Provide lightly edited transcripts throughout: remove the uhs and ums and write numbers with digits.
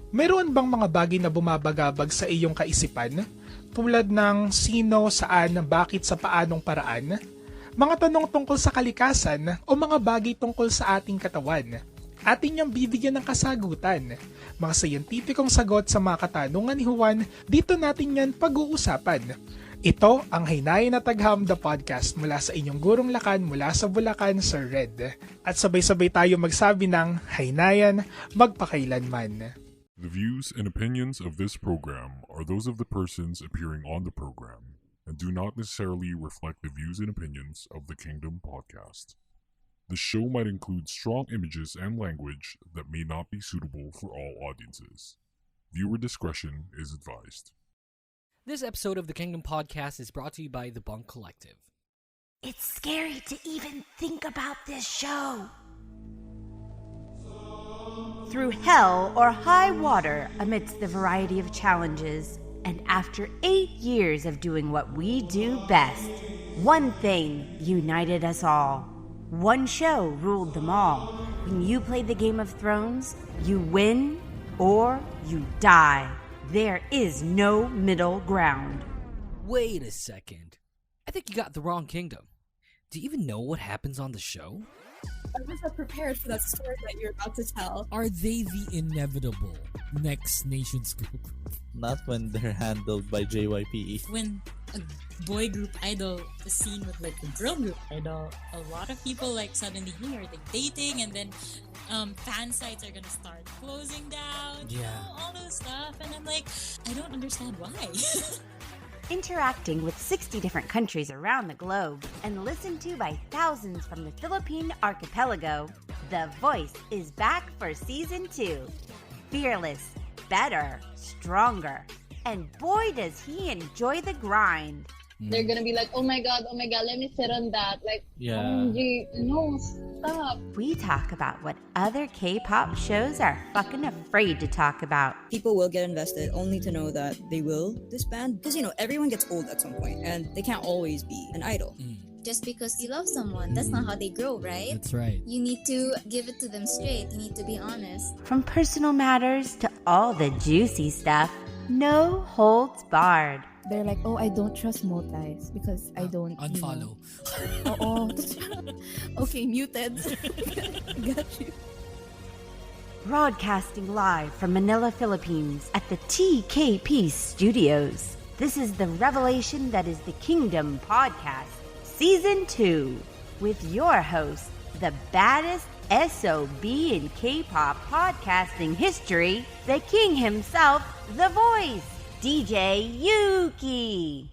Meron bang mga bagay na bumabagabag sa iyong kaisipan? Tulad ng sino, saan, bakit, sa paanong paraan? Mga tanong tungkol sa kalikasan o mga bagay tungkol sa ating katawan? Atin niyang bibigyan ng kasagutan. Mga siyentipikong sagot sa mga katanungan ni Juan, dito natin yan pag-uusapan. Ito ang Haynayan at Tagham, the podcast mula sa inyong gurong lakan mula sa Bulacan, Sir Red. At sabay-sabay tayo magsabi ng Haynayan magpakailanman. The views and opinions of this program are those of the persons appearing on the program and do not necessarily reflect the views and opinions of the Kingdom podcast. The show might include strong images and language that may not be suitable for all audiences. Viewer discretion is advised. This episode of the Kingdom Podcast is brought to you by The Bunk Collective. It's scary to even think about this show. Through hell or high water amidst the variety of challenges, and after 8 years of doing what we do best, one thing united us all. One show ruled them all. When you play the Game of Thrones, you win or you die. There is no middle ground. Wait a second. I think you got the wrong kingdom. Do you even know what happens on the show? I was not prepared for that story that you're about to tell. Are they the inevitable next nations group? Not when they're handled by JYPE. When a boy group idol is seen with like a girl group idol, a lot of people like suddenly here like dating, and then fan sites are gonna start closing down. Yeah. You know, all those stuff, and I'm like, I don't understand why. Interacting with 60 different countries around the globe and listened to by thousands from the Philippine archipelago, The Voice is back for Season 2. Fearless, better, stronger, and boy does he enjoy the grind. They're gonna be like, oh my god, let me sit on that. Like, Yeah. OMG, no, stop. We talk about what other K-pop shows are fucking afraid to talk about. People will get invested only to know that they will disband. Because, you know, everyone gets old at some point and they can't always be an idol. Just because you love someone, that's not how they grow, right? That's right. You need to give it to them straight. You need to be honest. From personal matters to all the juicy stuff, no holds barred. They're like, oh, I don't trust multis because I don't Unfollow. Oh. Okay, muted. Got you. Broadcasting live from Manila, Philippines at the TKP Studios. This is the revelation that is the Kingdom Podcast, Season 2, with your host, the baddest SOB in K-pop podcasting history, the king himself, The Voice, DJ Yuuki.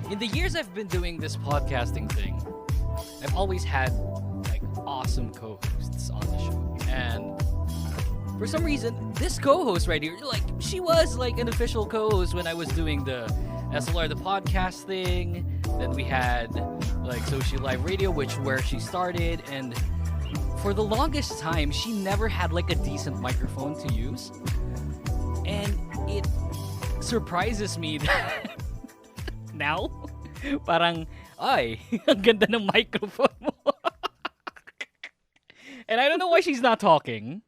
In the years I've been doing this podcasting thing, I've always had like awesome co-hosts on the show. And for some reason, this co-host right here, like she was like an official co-host when I was doing the SLR, the podcast thing. Then we had like Social Live Radio, where she started, and for the longest time, she never had like a decent microphone to use. And it surprises me that now, parang, ay, ang ganda ng microphone mo. And I don't know why she's not talking.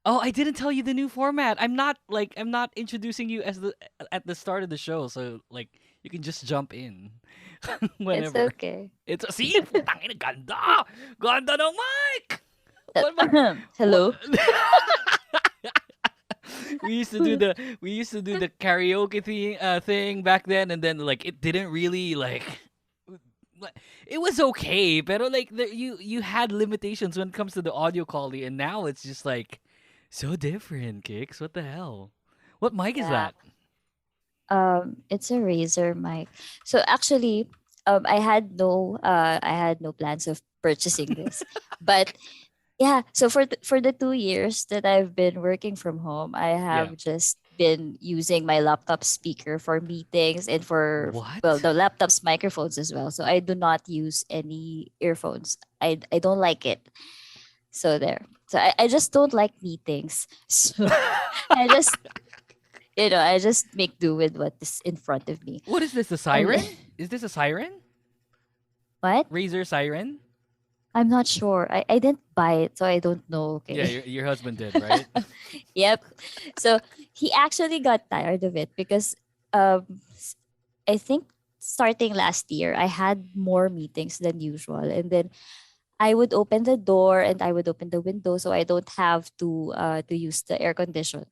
Oh, I didn't tell you the new format. I'm not introducing you at the start of the show, so like you can just jump in whenever. It's okay. It's see, putangina, ganda, ganda ng mic. Hello. we used to do the karaoke thing back then, and then like it didn't really like. It was okay, pero like you had limitations when it comes to the audio quality, and now it's just like so different. Kix, what the hell? What mic is that? It's a Razer mic. So actually, I had no plans of purchasing this, but yeah. So for the 2 years that I've been working from home, I have just been using my laptop speaker for meetings and for What? the laptop's microphones as well. So I do not use any earphones. I don't like it. So there. So I just don't like meetings. So I just I just make do with what is in front of me. What is this? A siren? Is this a siren? What? Razer siren? I'm not sure. I didn't buy it, so I don't know. Okay. Yeah, your husband did, right? Yep. So he actually got tired of it because I think starting last year I had more meetings than usual, and then I would open the door and I would open the window so I don't have to use the air condition.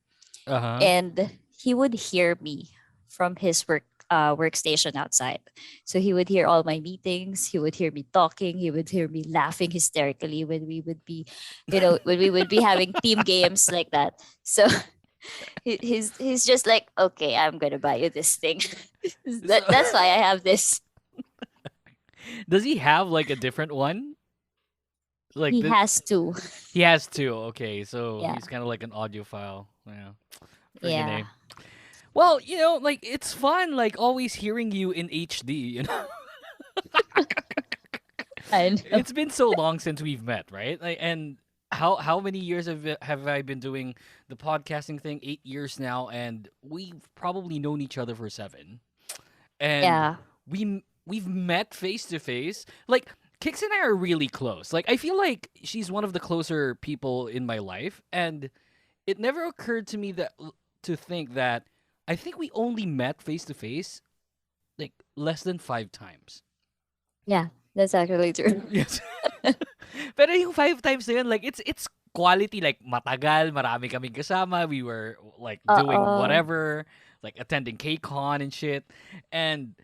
Uh-huh. And he would hear me from his workstation outside. So he would hear all my meetings. He would hear me talking. He would hear me laughing hysterically when we would be, when we would be having team games like that. So he's just like, okay, I'm gonna buy you this thing. That's why I have this. Does he have like a different one? Like He has two. He has two. Okay, so Yeah. he's kind of like an audiophile. Yeah. Friggin' Yeah. A. Well, like it's fun, like always hearing you in HD. I know. It's been so long since we've met, right? Like, and how many years have I been doing the podcasting thing? 8 years now, and we've probably known each other for 7. And Yeah. we've met face to face. Like Kix and I are really close. Like I feel like she's one of the closer people in my life, and it never occurred to me to think that I think we only met face to face like less than 5 times. Yeah, that's actually true. Yes. Pero yung 5 times na yun, like it's quality, like matagal, marami kaming kasama. We were like doing Uh-oh. whatever, like attending KCON and shit. And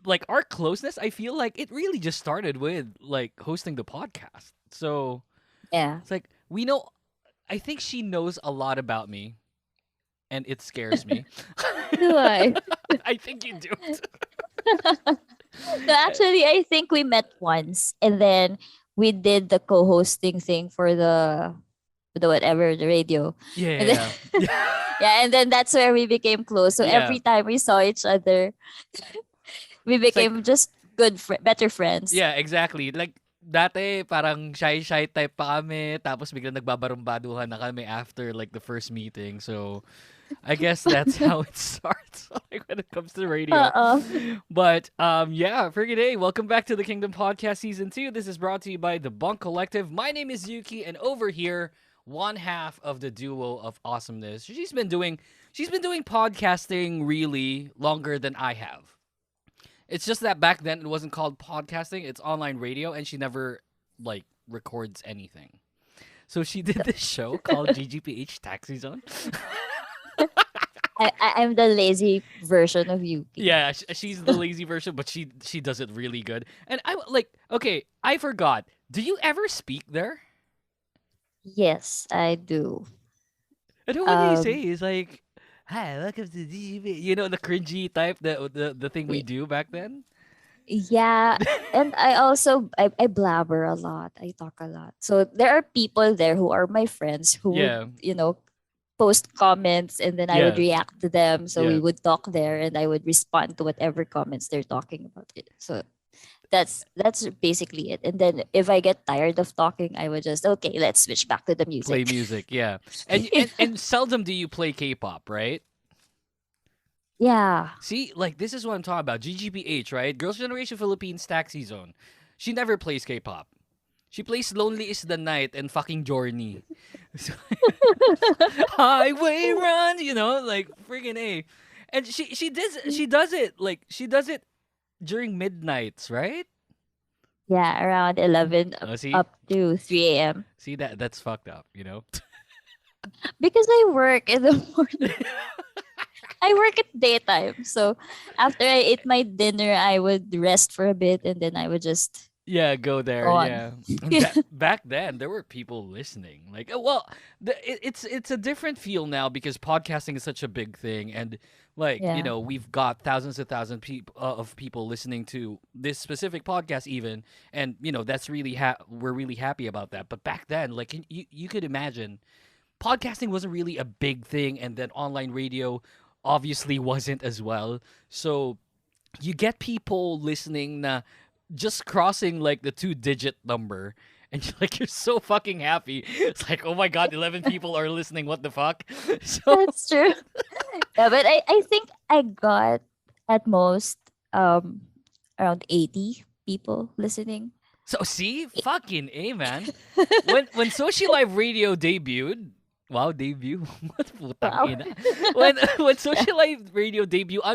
like our closeness, I feel like it really just started with like hosting the podcast. So Yeah. it's like I think she knows a lot about me, and it scares me. Do I? I think you do. No, actually, I think we met once, and then we did the co-hosting thing for the whatever, the radio. Yeah, And then- yeah. Yeah, and then that's where we became close. So Yeah. every time we saw each other, we became just better friends. Yeah, exactly. Like, dati, parang shy-shy type pa kami, tapos biglang nagbabarumbaduhan na kami after, like, the first meeting. So, I guess that's how it starts, like, when it comes to radio. But, yeah, friggin' A, welcome back to the Kingdom Podcast Season 2. This is brought to you by The Bunk Collective. My name is Yuuki, and over here, one half of the Duo of Awesomeness. She's been doing podcasting really longer than I have. It's just that back then it wasn't called podcasting, it's online radio, and she never like records anything. So she did this show called GGPH Taxi Zone. I'm the lazy version of you. Yeah, she's the lazy version, but she does it really good. And I like, okay, I forgot. Do you ever speak there? Yes, I do. And what do you say? Is like, hi, welcome to GGP. You know, the cringy type, the thing we do back then? Yeah, and I also I blabber a lot. I talk a lot. So there are people there who are my friends who Yeah. would, post comments, and then I would Yeah. react to them. So we Yeah. would talk there, and I would respond to whatever comments they're talking about it. So that's basically it. And then if I get tired of talking, I would just let's switch back to the music. Play music, yeah. And seldom do you play K-pop, right? Yeah. See, like this is what I'm talking about. GGPH, right? Girls' Generation Philippines Taxi Zone. She never plays K-pop. She plays Lonely is the Night and fucking Journey. Highway Run, like friggin' A. And she does it during midnights, right? Yeah, around 11 Oh, see? up to 3 a.m. See that's fucked up, Because I work in the morning. I work at daytime. So after I ate my dinner, I would rest for a bit, and then I would just Yeah, go there. go on. Yeah. Back then, there were people listening. Like, well, it's a different feel now because podcasting is such a big thing, and like Yeah. we've got thousands and thousands of people listening to this specific podcast, even, and that's really we're really happy about that. But back then, like you could imagine, podcasting wasn't really a big thing, and then online radio obviously wasn't as well. So you get people listening na just crossing like the 2-digit number. And you're so fucking happy. It's like, oh my God, 11 people are listening. What the fuck? So That's true. Yeah, but I think I got at most around 80 people listening. So see, fucking A, man. When Social Live Radio debuted, wow, debut. What putang Wow. ina. When Social Live Radio debuted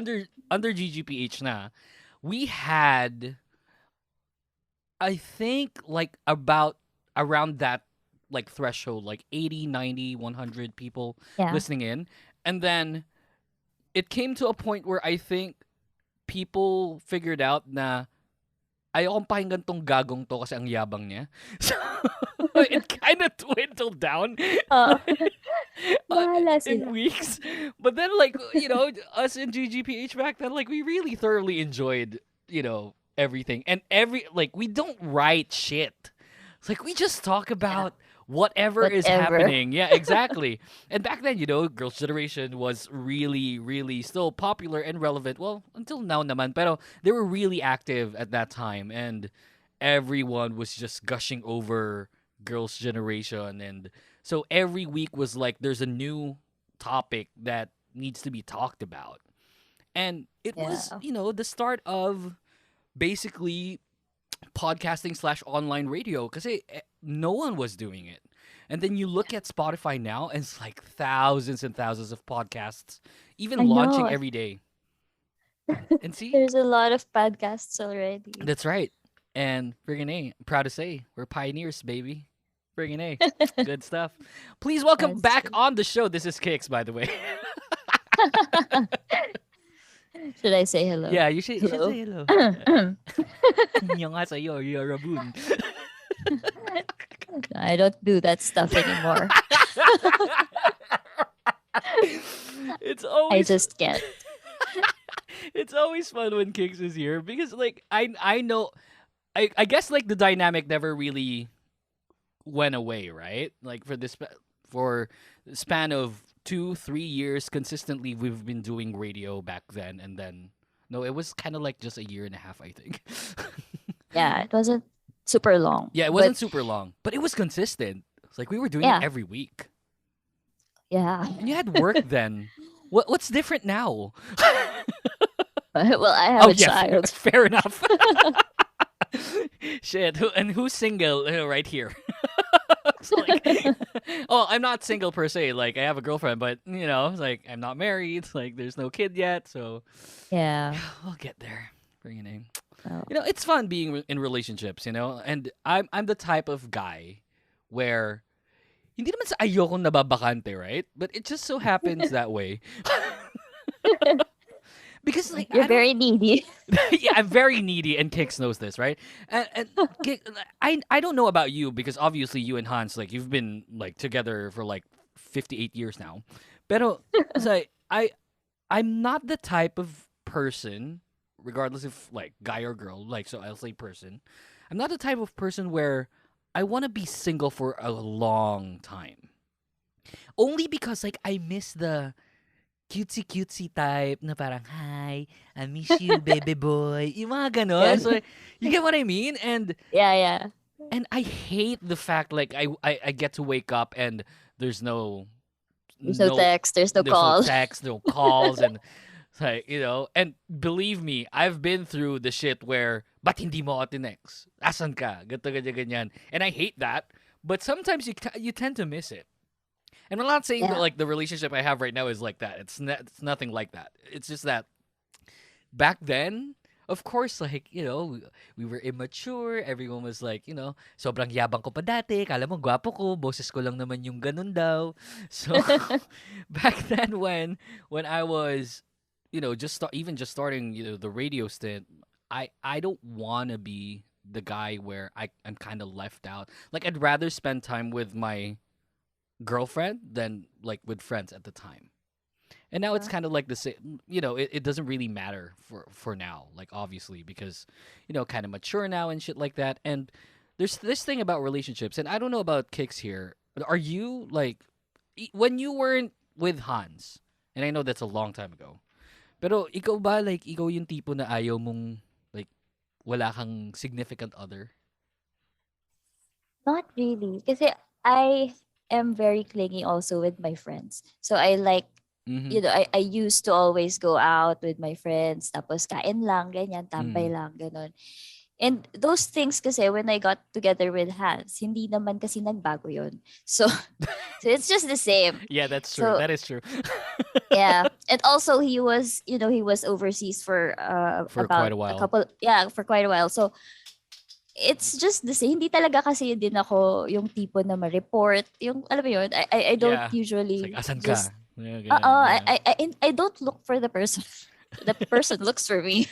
under GGPH na, we had, I think, like around that like threshold, like 80, 90, 100 people Yeah. listening in. And then it came to a point where I think people figured out na ayokong pakinggan tong gagong to kasi ang yabang niya. So it kind of dwindled down Bahala in sila. weeks. But then, like, us in GGPH back then, like, we really thoroughly enjoyed, everything. And we don't write shit. It's like, we just talk about whatever is Whatever. happening. Yeah, exactly. And back then, Girls' Generation was really, really still popular and relevant. Well, until now naman. Pero they were really active at that time. And everyone was just gushing over Girls' Generation. And so every week was like, there's a new topic that needs to be talked about. And it was, the start of basically podcasting / online radio because no one was doing it. And then you look at Spotify now and it's like thousands and thousands of podcasts even I launching know. every day. And see, There's a lot of podcasts already. that's right. And friggin' A, I'm proud to say we're pioneers, baby. Friggin' A. Good stuff. Please welcome That's back true. on the show. This is Kix, by the way. Should I say hello? Yeah, you should say hello. Yung nga sa'yo, you're a boon. I don't do that stuff anymore. It's I always just can't. it's always fun when Kix is here because like I know I guess like the dynamic never really went away, right? Like for the span of 2-3 years consistently we've been doing radio back then, and then no, it was kind of like just a year and a half, I think. Yeah, it wasn't super long. Yeah, it wasn't but super long, but it was consistent. It's like we were doing Yeah. it every week. Yeah. And you had work then. What's different now? Well, I have a yeah, child. fair enough. Shit, who's single right here? It's like, oh, I'm not single per se. Like I have a girlfriend, but it's like I'm not married. Like there's no kid yet, so Yeah. we'll get there. Bring your name. Oh. It's fun being in relationships, and I'm the type of guy where hindi naman sa ayokong nababakante, right? But it just so happens that way. Because like You're very needy. yeah, I'm very needy, and Kix knows this, right? And I don't know about you because obviously you and Hans, like you've been like together for like 58 years now. Pero it's like I'm not the type of person, regardless if like guy or girl, like so I'll say person. I'm not the type of person where I want to be single for a long time. Only because like I miss the cutesy type na parang, hi, I miss you, baby boy. Yung mga ganon. Yeah. So, you get what I mean? And Yeah. and I hate the fact like I get to wake up and there's no There's no text, there's no call. no text, no calls, and it's like, and believe me, I've been through the shit where ba't hindi mo ako tinext? Asan ka? Ganto ganyan. And I hate that, but sometimes you tend to miss it. And I'm not saying that like the relationship I have right now is like that. It's nothing like that. It's just that back then, of course, like, we were immature. Everyone was like, sobrang yabang ko pa dati. Kala mo, gwapo ko. Boses ko lang naman yung ganun daw. So, back then when I was, just starting, the radio stint, I don't want to be the guy where I'm kind of left out. Like, I'd rather spend time with my girlfriend than like with friends at the time. And now it's kind of like the same, it doesn't really matter for now, like obviously because, kind of mature now and shit like that. And there's this thing about relationships, and I don't know about Kix here. Are you like, when you weren't with Hans, and I know that's a long time ago, pero ikaw ba, like, ikaw yung tipo na ayaw mong, like, wala kang significant other? Not really. Kasi I am very clingy also with my friends. So I like, Mhm. I used to always go out with my friends, tapos kain lang, ganyan, tambay Mm. lang, ganon. And those things kasi when I got together with Hans, hindi naman kasi nagbago yun. So, so it's just the same. Yeah, that's true. So, That is true. yeah. And also he was, he was overseas for For about quite a while. for quite a while. So it's just the same. Hindi talaga kasi din ako yung tipo na ma-report. Yung, alam mo yun, I don't Yeah. usually It's like, asan ka? just, Yeah, ganyan, yeah. I don't look for the person. The person looks for me.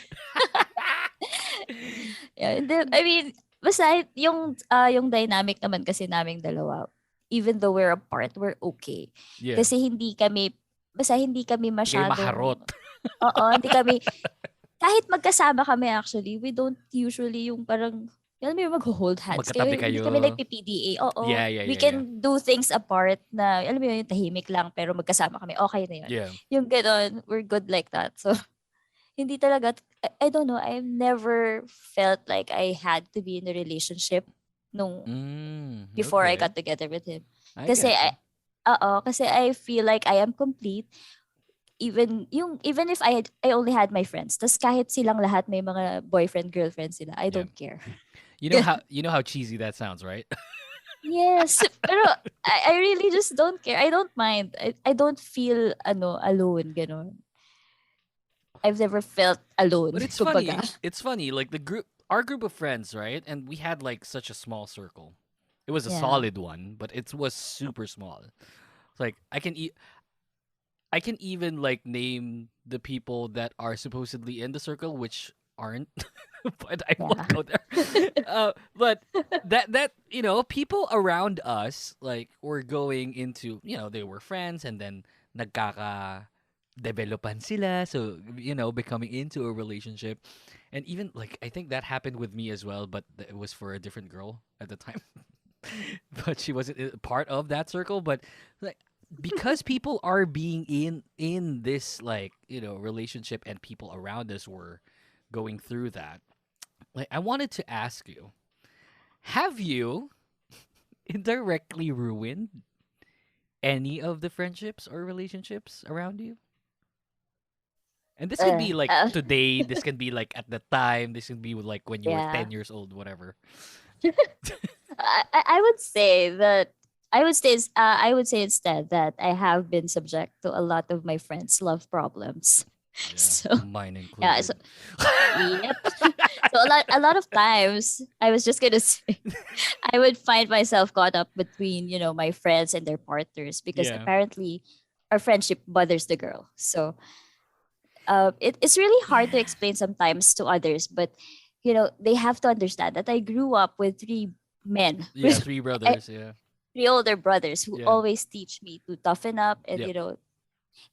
Yeah, I mean, basta yung dynamic naman kasi naming dalawa, even though we're apart, we're okay. Yeah. Kasi hindi kami Kayo masyadong, maharot. oo, hindi kami, kahit magkasama kami actually, we don't usually yung parang, yun may mag-hold hands Magkatabi Hindi kayo. kami nagpi-PDA. Oo. Yeah, yeah, We yeah, can do things apart na, alam mo yun, yung tahimik lang, pero magkasama kami, okay na yun. Yeah. Yung gano'n, we're good like that. So, hindi talaga, I don't know, I've never felt like I had to be in a relationship nung before I okay. got together with him. I Kasi get kasi I feel like I am complete even if I only had my friends. Tas kahit silang lahat may mga boyfriend, girlfriend sila, I don't care. you know how cheesy that sounds, right? Yes, pero I really just don't care. I don't mind. I don't feel alone ganon. I've never felt alone. But it's kumbaga. funny. It's funny. Like our group of friends, right? And we had like such a small circle. It was a Yeah. solid one, but it was super small. It's like I can even like name the people that are supposedly in the circle, which aren't. But I won't go there. But that people around us like were going into they were friends and then nagkaka developan sila, so becoming into a relationship. And even like I think that happened with me as well, but it was for a different girl at the time. But she wasn't part of that circle. But like because people are being in this like relationship and people around us were going through that, like I wanted to ask you, have you indirectly ruined any of the friendships or relationships around you? And this could be like today, this can be like at the time, this could be like when you were Yeah. 10 years old, whatever. I would say that I would say instead that I have been subject to a lot of my friends' love problems. So Mine included. yeah, so yep. So a lot of times I was just gonna say I would find myself caught up between my friends and their partners because Yeah. apparently our friendship bothers the girl. So it's really hard to explain sometimes to others, but they have to understand that I grew up with three men, Yeah, three brothers, yeah. three older brothers who Yeah. always teach me to toughen up, and Yep.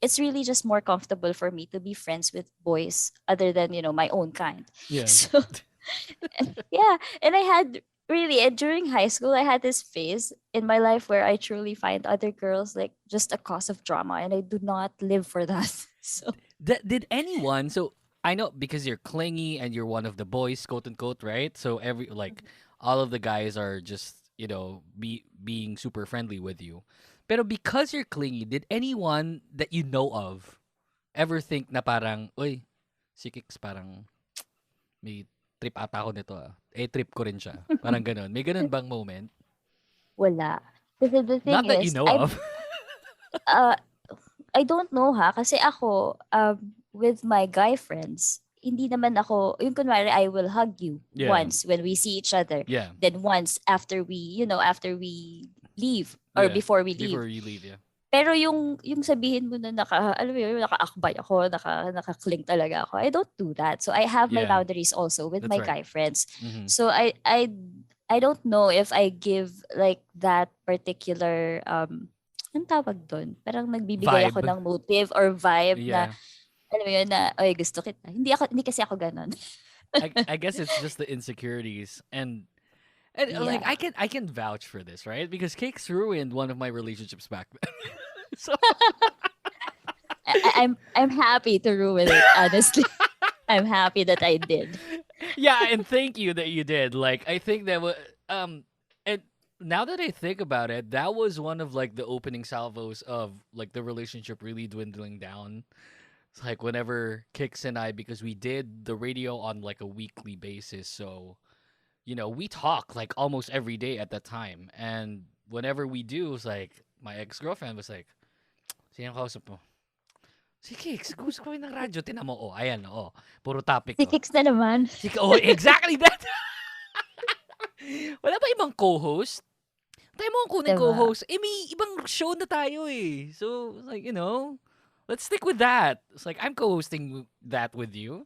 it's really just more comfortable for me to be friends with boys other than my own kind. Yeah. So yeah, and I had really and during high school I had this phase in my life where I truly find other girls like just a cause of drama, and I do not live for that. So Did anyone? So I know because you're clingy and you're one of the boys, quote unquote, right? So all of the guys are just being super friendly with you. Pero because you're clingy, did anyone that you know of ever think na parang, uy, si Kix parang may trip ata ako nito ah. Trip ko rin siya. Parang ganun. May ganun bang moment? wala. Kasi the thing Not that is, you know of. I don't know kasi ako, with my guy friends, hindi naman ako, yung kunwari, I will hug you Yeah. once when we see each other. Yeah. Then once after we leave or Yeah. before we leave. Before you leave, yeah. Pero yung sabihin mo na alam mo yun, nakaakbay ako, naka-cling talaga ako. I don't do that. So I have my Yeah. boundaries also with That's my right. guy friends. Mhm. So I don't know if I give like that particular anong tawag doon? Parang nagbibigay ako Vibe. ng motive or vibe na Yeah. alam mo yun na oy gusto kita. Hindi kasi ako ganun. I guess it's just the insecurities, and And like Yeah. I can vouch for this, right? Because Kix ruined one of my relationships back then. So I'm happy to ruin it, honestly. I'm happy that I did. yeah, and thank you that you did. Like I think that was and now that I think about it, that was one of like the opening salvos of like the relationship really dwindling down. It's like whenever Kix and I, because we did the radio on like a weekly basis, so we talk like almost every day at that time. And whenever we do, it's like my ex-girlfriend was like, sino kausap mo? Si Kix, gusto ko ng radyo. Tinan mo, ayan, puro topic. Si Kix na naman. Exactly that. Wala ba ibang co-host? Tayo mo ang kunin Diba? co-host. May ibang show na tayo eh. So, like, let's stick with that. It's like, I'm co-hosting that with you.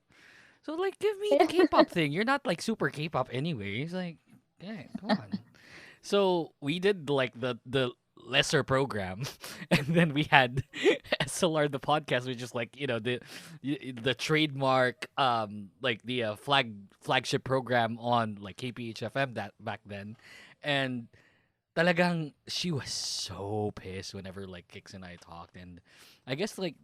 So, like, give me the K-pop thing. You're not, like, super K-pop anyway. It's like, yeah, come on. So, we did, like, the lesser program. And then we had SLR, the podcast, which is, like, the trademark, like, the flagship program on, like, KPHFM that back then. And talagang she was so pissed whenever like Kix and I talked, and I guess like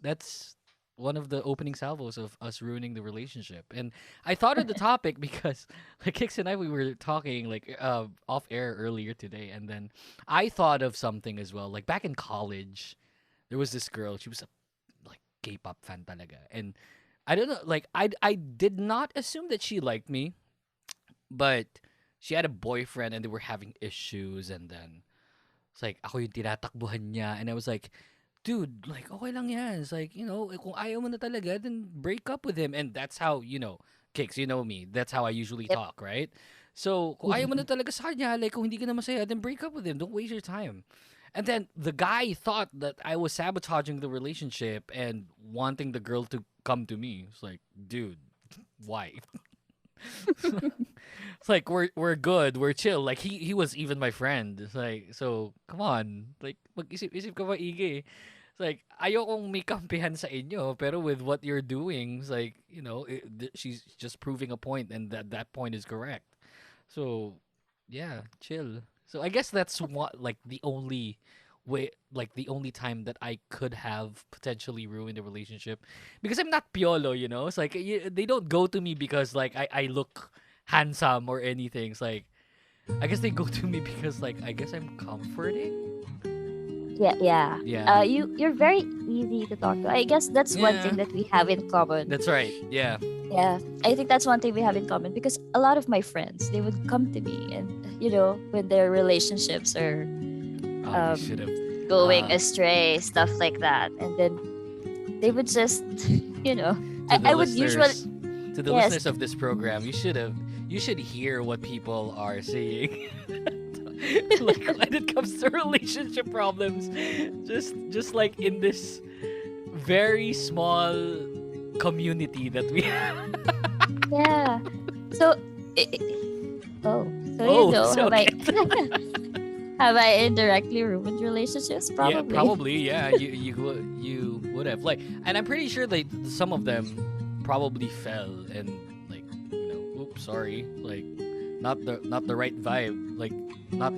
that's one of the opening salvos of us ruining the relationship. And I thought of the topic because like Kix and I, we were talking like off air earlier today, and then I thought of something as well. Like back in college, there was this girl. She was a like K-pop fan talaga, and I don't know. Like I did not assume that she liked me, but she had a boyfriend and they were having issues, and then it's like ako yung tinatakbuhan niya, and I was like, dude, like okay lang yan. It's like, kung ayaw mo na talaga, then break up with him. And that's how, Kix, you know me. That's how I usually talk, right? So, kung ayaw mo na talaga sa kanya, like kung hindi ka na masaya, then break up with him. Don't waste your time. And then the guy thought that I was sabotaging the relationship and wanting the girl to come to me. It's like, dude, why? It's like we're good, we're chill. Like he was even my friend. It's like, so come on, like mag-isip-isip ka maigi. It's like ayokong may kampihan sa inyo, pero with what you're doing, it's like she's just proving a point, and that point is correct. So yeah, chill. So I guess that's what like the only way, like the only time that I could have potentially ruined a relationship, because I'm not piolo, It's like they don't go to me because like I look handsome or anything. It's like I guess they go to me because like I guess I'm comforting. Yeah. You're very easy to talk to. I guess that's one Yeah. thing that we have in common. That's right. Yeah. Yeah, I think that's one thing we have in common, because a lot of my friends, they would come to me, and when their relationships are Oh, should have. going astray, stuff like that, and then they would just I would usually To the Yes. listeners of this program, you should hear what people are saying. Like when it comes to relationship problems, just like in this very small community that we have. yeah. So so have I indirectly ruined relationships? Probably. Yeah, probably. Yeah, you would have like, and I'm pretty sure that some of them probably fell and like oops, sorry, like not the right vibe, like not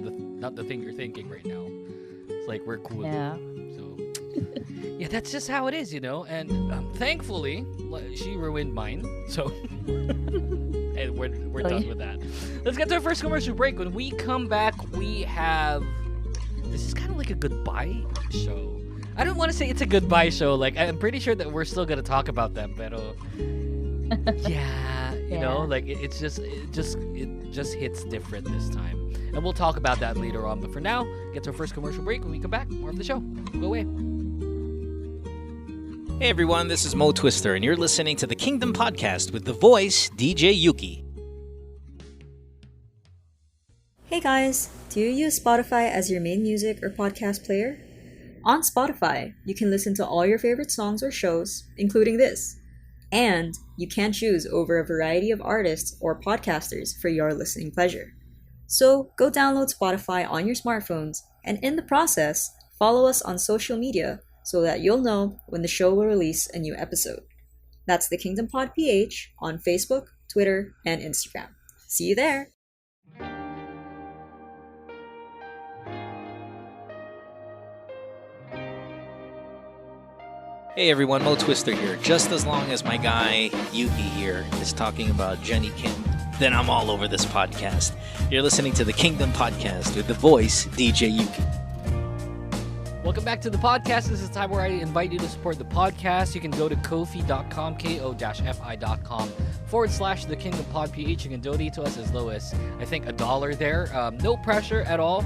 the thing you're thinking right now. It's like we're cool. Yeah. So yeah, that's just how it is, And thankfully, she ruined mine. So. And we're done with that. Let's get to our first commercial break. When we come back, we have... This is kind of like a goodbye show. I don't want to say it's a goodbye show. Like, I'm pretty sure that we're still going to talk about them. Pero... Yeah, you know, like it just hits different this time. And we'll talk about that later on. But for now, get to our first commercial break. When we come back, more of the show. Go away. Hey everyone, this is Mo Twister, and you're listening to the Kingdom Podcast with the voice DJ Yuki. Hey guys, do you use Spotify as your main music or podcast player? On Spotify, you can listen to all your favorite songs or shows, including this. And you can choose over a variety of artists or podcasters for your listening pleasure. So go download Spotify on your smartphones, and in the process, follow us on social media so that you'll know when the show will release a new episode. That's the Kingdom Pod PH on Facebook, Twitter, and Instagram. See you there! Hey everyone, Mo Twister here. Just as long as my guy Yuki here is talking about Jenny Kim, then I'm all over this podcast. You're listening to the Kingdom Podcast with the voice, DJ Yuki. Welcome back to the podcast. This is the time where I invite you to support the podcast. You can go to ko-fi.com, ko-fi.com/The Kingdom Pod PH. You can donate to us as low as, I think, $1 there. No pressure at all.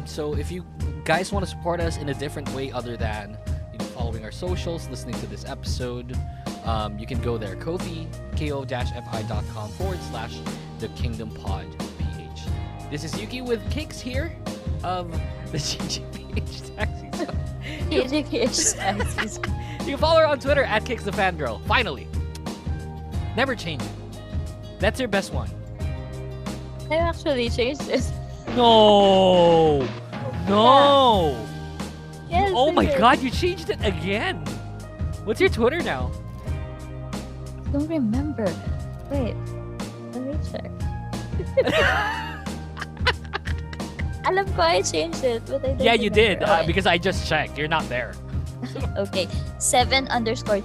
So if you guys want to support us in a different way other than following our socials, listening to this episode, you can go there. Ko-fi, ko-fi.com/The Kingdom Pod PH. This is Yuki with Kix here of the GGPH Taxi Zone. GGPH Taxi Zone. You can follow her on Twitter at Kix the Fangirl. Finally. Never change it. That's your best one. I actually changed it. No! No! Yes, Oh I my did. god, you changed it again! What's your Twitter now? Don't remember. Wait. Let me check. Alam ko I changed it, but I don't Yeah, you did, remember. because I just checked. You're not there. Okay. 7_2_1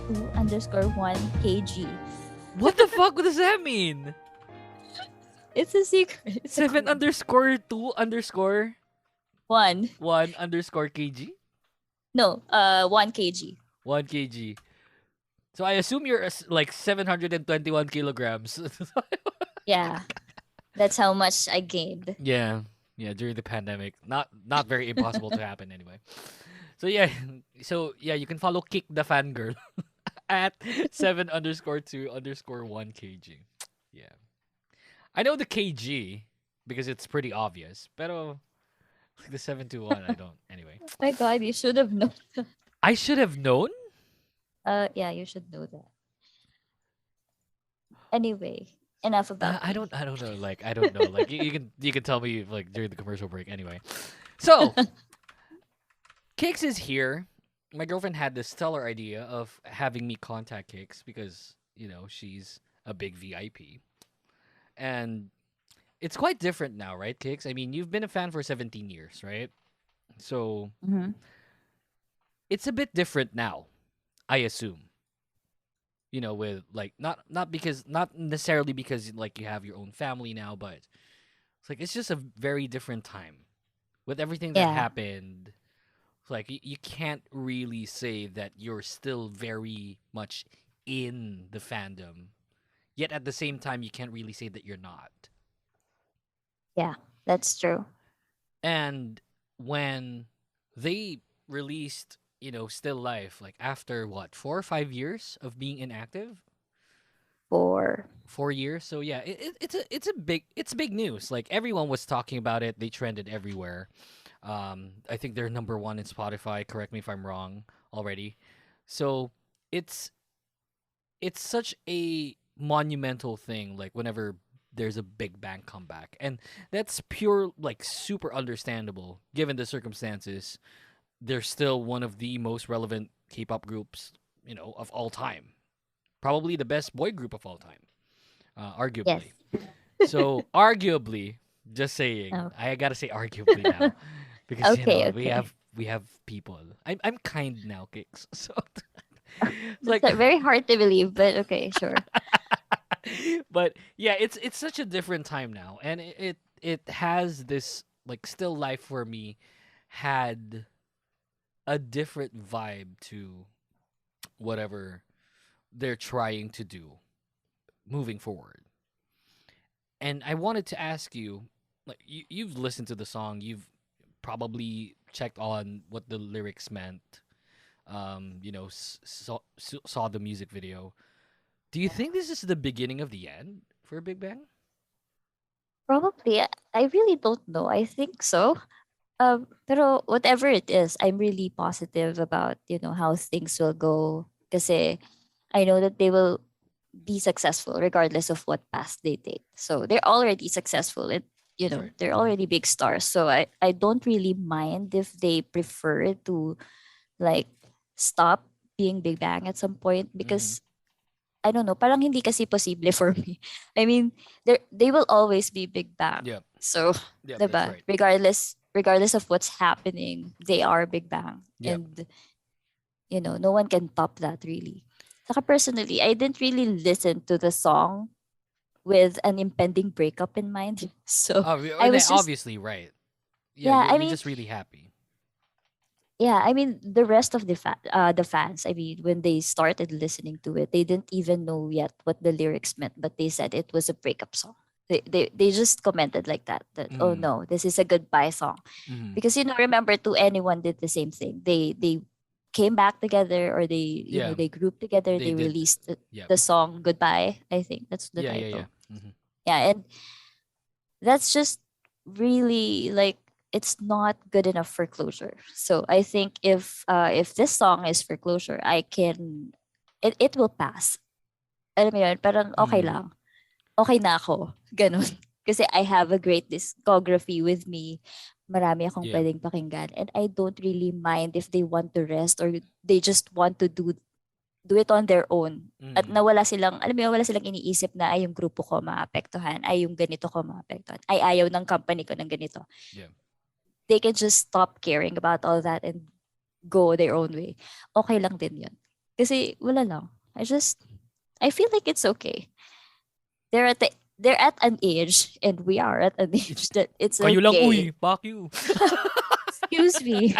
kg. What the fuck does that mean? It's a secret. 7_2_1 1. _kg? No, 1 kg. 1 kg. So I assume you're like 721 kilograms. Yeah. That's how much I gained. Yeah. Yeah, during the pandemic. Not very impossible to happen anyway. So yeah, you can follow Kick the Fangirl at 7_2_1 kg. Yeah. I know the kg because it's pretty obvious. Pero like the 721, I don't. Anyway. Oh my god, you should have known. I should have known? Yeah, you should know that. Anyway, enough about I don't know. Like I don't know. Like you can tell me like during the commercial break anyway. So Kix is here. My girlfriend had this stellar idea of having me contact Kix because she's a big VIP, and it's quite different now, right, Kix? I mean, you've been a fan for 17 years, right? So it's a bit different now, I assume. With like not necessarily because like you have your own family now, but it's just a very different time with everything that happened. It's like you can't really say that you're still very much in the fandom, yet at the same time you can't really say that you're not. Yeah, that's true. And when they released Still Life, like after what, 4 or 5 years of being inactive? 4 years. So yeah, it's big news. Like everyone was talking about it. They trended everywhere. I think they're number 1 in Spotify. Correct me if I'm wrong already. So it's such a monumental thing. Like whenever there's a Big Bang comeback, and that's pure like super understandable given the circumstances. They're still one of the most relevant K-pop groups, of all time. Probably the best boy group of all time, arguably. Yes. So, arguably, just saying, I gotta say arguably now, because Okay. we have people. I'm kind now, Kix. So, It's very hard to believe, but okay, sure. but yeah, it's such a different time now, and it has this like Still Life for me had a different vibe to whatever they're trying to do moving forward. And I wanted to ask you, like you've listened to the song, you've probably checked on what the lyrics meant, saw the music video. Do you think this is the beginning of the end for Big Bang? Probably. I really don't know. I think so. Pero whatever it is, I'm really positive about, how things will go. Kasi I know that they will be successful regardless of what path they take. So they're already successful and, they're already big stars. So I don't really mind if they prefer to like stop being Big Bang at some point because I don't know, parang hindi kasi posible for me. I mean, they will always be Big Bang. Yeah. So, Yeah, diba? that's right. Regardless of what's happening, they are Big Bang. Yep. And No one can top that really. Saka personally, I didn't really listen to the song with an impending breakup in mind. So Oh, I was just, obviously, right. Yeah, yeah, I you're mean, just really happy. yeah, I mean, the rest of the fans, I mean, when they started listening to it, they didn't even know yet what the lyrics meant, but they said it was a breakup song. They just commented like that, oh Mm. no, this is a goodbye song. Mhm. Because remember, To Anyone did the same thing. They came back together, or Yeah. they grouped together, They they did. released Yep. the song Goodbye. I think that's the Yeah, yeah, yeah. title. Mhm. Yeah, and that's just really like, it's not good enough for closure. So I think if this song is for closure, it will pass. Alam mo yun, parang okay Mm. lang. Okay na ako. Ganun. Kasi I have a great discography with me. Marami akong Yeah. pwedeng pakinggan. And I don't really mind if they want to rest, or they just want to do it on their own. At Mm. nawala silang, alam mo yun, wala silang iniisip na, ay, yung grupo ko maapektuhan, ay, yung ganito ko maapektuhan, ay, ayaw ng company ko ng ganito. Yeah. They can just stop caring about all that and go their own way. Okay lang din yun. Kasi wala lang. I feel like it's okay. They're at an age, and we are at an age, that it's Kayo lang, okay. uy. Fuck you. Excuse me.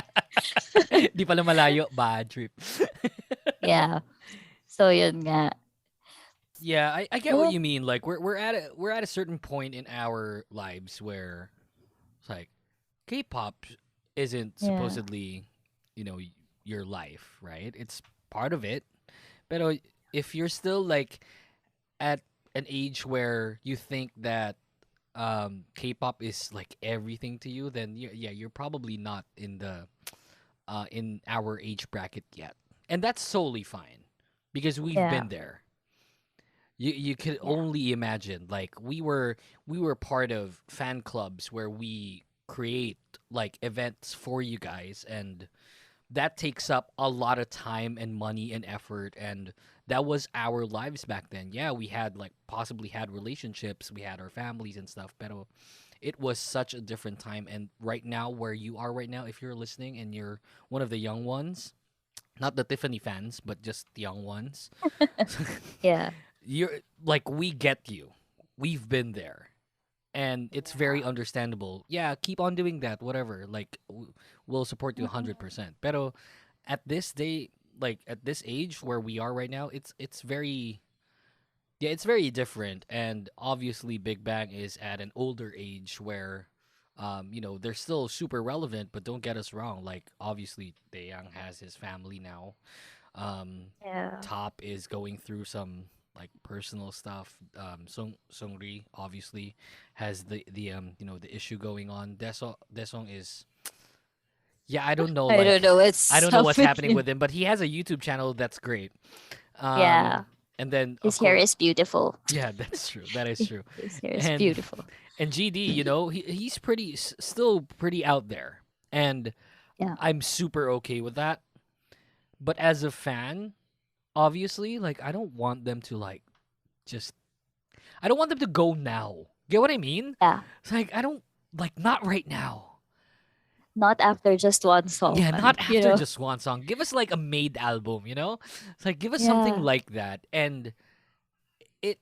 Di pala malayo. Bad trip. Yeah. So yun nga. Yeah, I get what Well, you mean. Like we're at a certain point in our lives where it's like K-pop isn't yeah. supposedly, your life, right? It's part of it. But if you're still like at an age where you think that K-pop is like everything to you, then you're probably not in our age bracket yet, and that's solely fine because we've Yeah. been there. You could Yeah. only imagine, like we were part of fan clubs where we create like events for you guys, and that takes up a lot of time and money and effort, and that was our lives back then. Yeah, we had like possibly had relationships, we had our families and stuff, but it was such a different time. And right now, where you are right now, if you're listening and you're one of the young ones, not the Tiffany fans, but just the young ones, Yeah. you're like, we get you. We've been there. And it's very understandable. Yeah, keep on doing that, whatever. Like, we'll support you 100%. Pero at this day, like at this age where we are right now, it's very, yeah, it's very different. And obviously, Big Bang is at an older age where, they're still super relevant. But don't get us wrong. Like, obviously, Taeyang has his family now. Yeah. Top is going through some like personal stuff. Sungri obviously has the issue going on. Desong is, yeah, I don't know. I Like, don't know what's I don't know what's up with happening him. with him, but he has a YouTube channel that's great. Yeah. And then His of hair course, is beautiful. yeah, that's true. That is true. His hair is And beautiful. and GD, he's still pretty out there, and Yeah. I'm super okay with that. But as a fan, obviously, like I don't want them to just I don't want them to go now. Get what I mean? Yeah. It's like I don't like not right now. Not after just one song. Yeah, not you after know? just one song. Give us like a made album, It's like give us something Yeah. like that, and it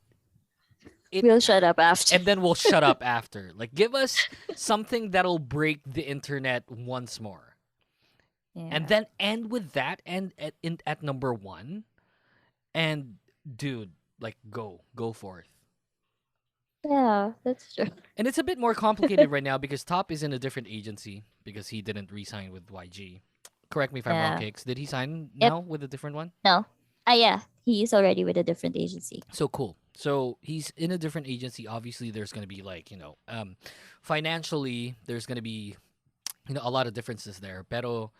We'll shut up after. and then we'll shut up after. Like give us something that'll break the internet once more, and Yeah. then end with that, and at number one, and dude, like go forth. Yeah, that's true. And it's a bit more complicated right now because Top is in a different agency because he didn't re-sign with YG. Correct me if I'm wrong, Yeah. Kix. Did he sign Yep. now with a different one? No. Yeah. He is already with a different agency. So cool. So he's in a different agency. Obviously, there's going to be like, financially, there's going to be, a lot of differences there. Pero,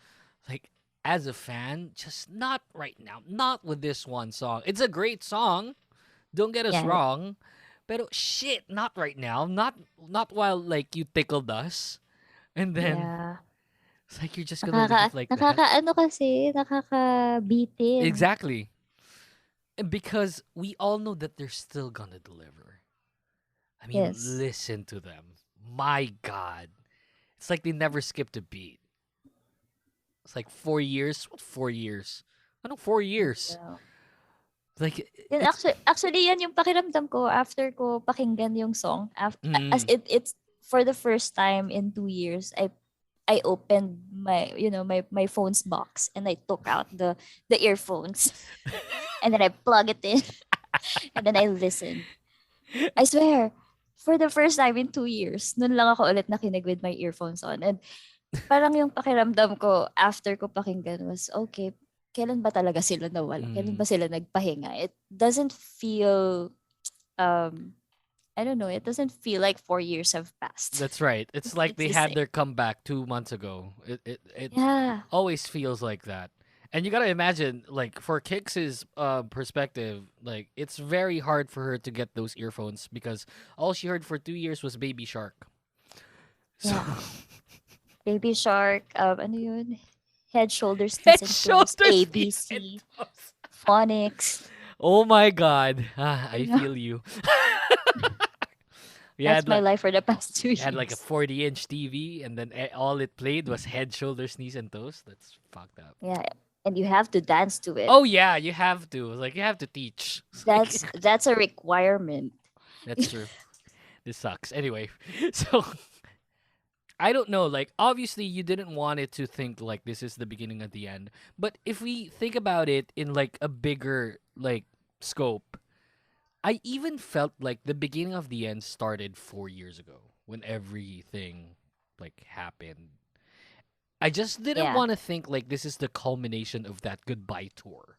like, as a fan, just not right now. Not with this one song. It's a great song. Don't get us Yeah. wrong. Pero shit, not right now. Not while like you tickled us. And then Yeah. it's like you're just gonna leave like that. Nakakaano kasi, nakakabitin. Exactly. And because we all know that they're still gonna deliver. I mean, Yes. listen to them. My God. It's like they never skipped a beat. It's like 4 years. What 4 years? Anong 4 years? No. Like, Then actually yan yung pakiramdam ko after ko pakinggan yung song. As it's for the first time in 2 years, I opened my my phone's box and I took out the earphones and then I plug it in and then I listen. I swear, for the first time in 2 years, nun lang ako ulit nakinig with my earphones on. And parang yung pakiramdam ko after ko pakinggan was, okay, kailan ba talaga sila nawala? Kailan ba sila nagpahinga? It doesn't feel, I don't know, it doesn't feel like 4 years have passed. That's right. It's like they had their comeback 2 months ago. It always feels like that. And you gotta imagine, like, for Kix's perspective, like, it's very hard for her to get those earphones because all she heard for 2 years was Baby Shark. So, Baby Shark, ano yun? Head, Shoulders, Knees, and Toes, ABC, Phonics. Oh my God. I feel you. That's my life for the past 2 years. We had like a 40-inch TV, and then all it played was Head, Shoulders, Knees, and Toes. That's fucked up. Yeah, and you have to dance to it. Oh yeah, you have to. Like, you have to teach. That's a requirement. That's true. This sucks. Anyway, so I don't know. Like, obviously, you didn't want it to think like this is the beginning of the end. But if we think about it in like a bigger like scope, I even felt like the beginning of the end started 4 years ago when everything like happened. I just didn't want to think like this is the culmination of that goodbye tour.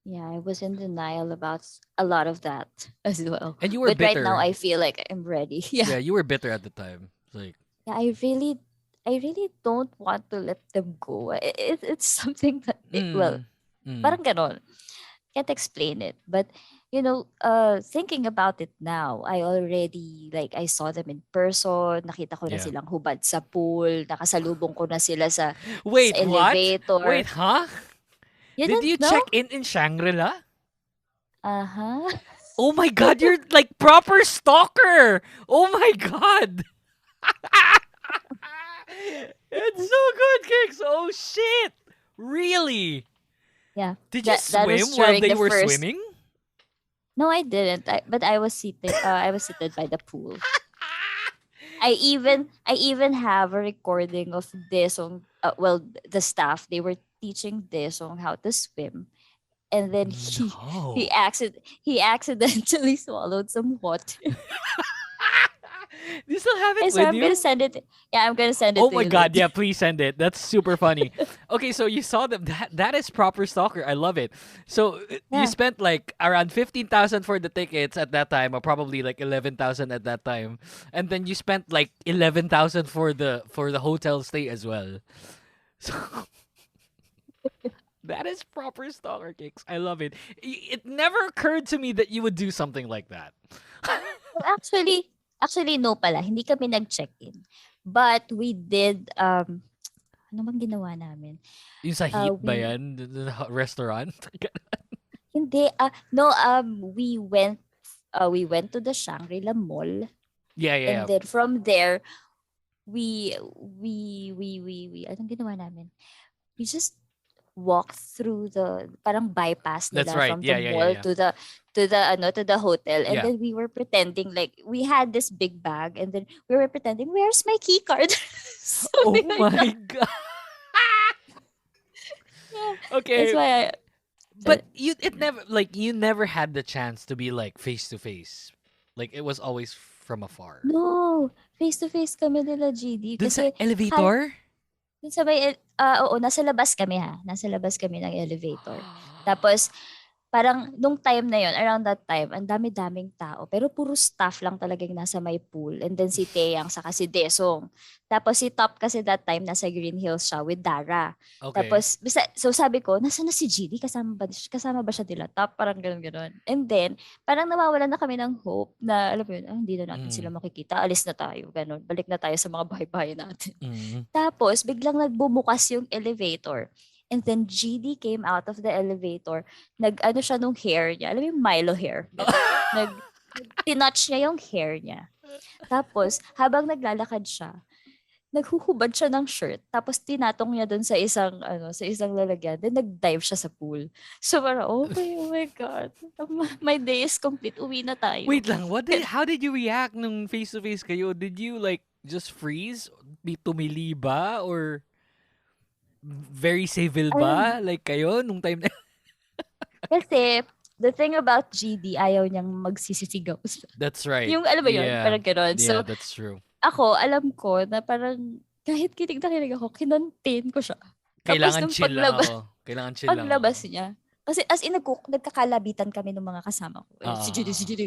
Yeah, I was in denial about a lot of that as well. And you were but bitter. Right now, I feel like I'm ready. Yeah, you were bitter at the time. Like, yeah, I really don't want to let them go. It's something that parang ganon. Can't explain it, but thinking about it now, I already I saw them in person. Nakita ko na silang hubad sa pool. Nakasalubong ko na sila sa elevator. What? Wait, huh? Did you check in Shangri-La? Uh-huh. Oh my God, you're like proper stalker. Oh my God. It's so good, Kix. Oh shit. Really? Yeah. Did you swim while they were swimming? No, I didn't. But I was seated. I was seated by the pool. I even have a recording of Desong. The staff, they were teaching Desong how to swim, and then he accidentally swallowed some water. Do you still have it with I'm you? gonna send it. Yeah, I'm gonna send it. Oh to my you God! later. Yeah, please send it. That's super funny. Okay, so you saw them. That is proper stalker. I love it. So you spent like around 15,000 for the tickets at that time, or probably like 11,000 at that time, and then you spent like 11,000 for the hotel stay as well. So that is proper stalker, Kix. I love it. It never occurred to me that you would do something like that. Actually, no pala. Hindi kami nag-check-in. But we did, ano bang ginawa namin? Yung sa Heat ba yan? The restaurant? Hindi. No, we went to the Shangri-La Mall. Yeah. And then from there, we anong ginawa namin? We just walked through the parang bypass nila from the mall to the hotel, and then we were pretending like we had this big bag, and then we were pretending, where's my key card? Oh my God. Okay. That's why but you never had the chance to be like face to face. Like, it was always from afar. No, face to face kami nila GD. Dun sa elevator? Dun sa may, oo, nasa labas kami ha. Nasa labas kami ng elevator. Tapos, parang nung time na yon, around that time, ang dami-daming tao. Pero puro staff lang talagang nasa may pool. And then si Taeyang saka si Desong. Tapos si Top kasi that time nasa Green Hills siya with Dara. Okay. Tapos, so sabi ko, nasa na si GD? Kasama ba siya nila Top? Parang gano'n. And then, parang nawawalan na kami ng hope na, alam mo yun, hindi na natin sila makikita. Alis na tayo. Gano'n. Balik na tayo sa mga bahay-bahay natin. Tapos, biglang nagbumukas yung elevator. And then GD came out of the elevator. Nag-ano siya nung hair niya. Alam mo yung Milo hair? Tinouch niya yung hair niya. Tapos, habang naglalakad siya, naghuhubad siya ng shirt, tapos tinatong niya dun sa isang lalagyan, then nag-dive siya sa pool. So parang, okay, oh my God. My day is complete. Uwi na tayo. Wait lang, how did you react nung face-to-face kayo? Did you like just freeze? Tumili ba? Or very civil ba? Like kayo nung time na... Kasi, the thing about GD, ayaw niyang magsisisigaw. That's right. Yung, alam mo yun, parang gano'n. Yeah, So, that's true. ako, alam ko na parang kahit kinig na kinig ako, kinontain ko siya. Kailangan chill lang ako. Kailangan chill lang. Paglabas niya. Kasi as in, nagkakalabitan kami ng mga kasama ko. Si Judy. Si Judy.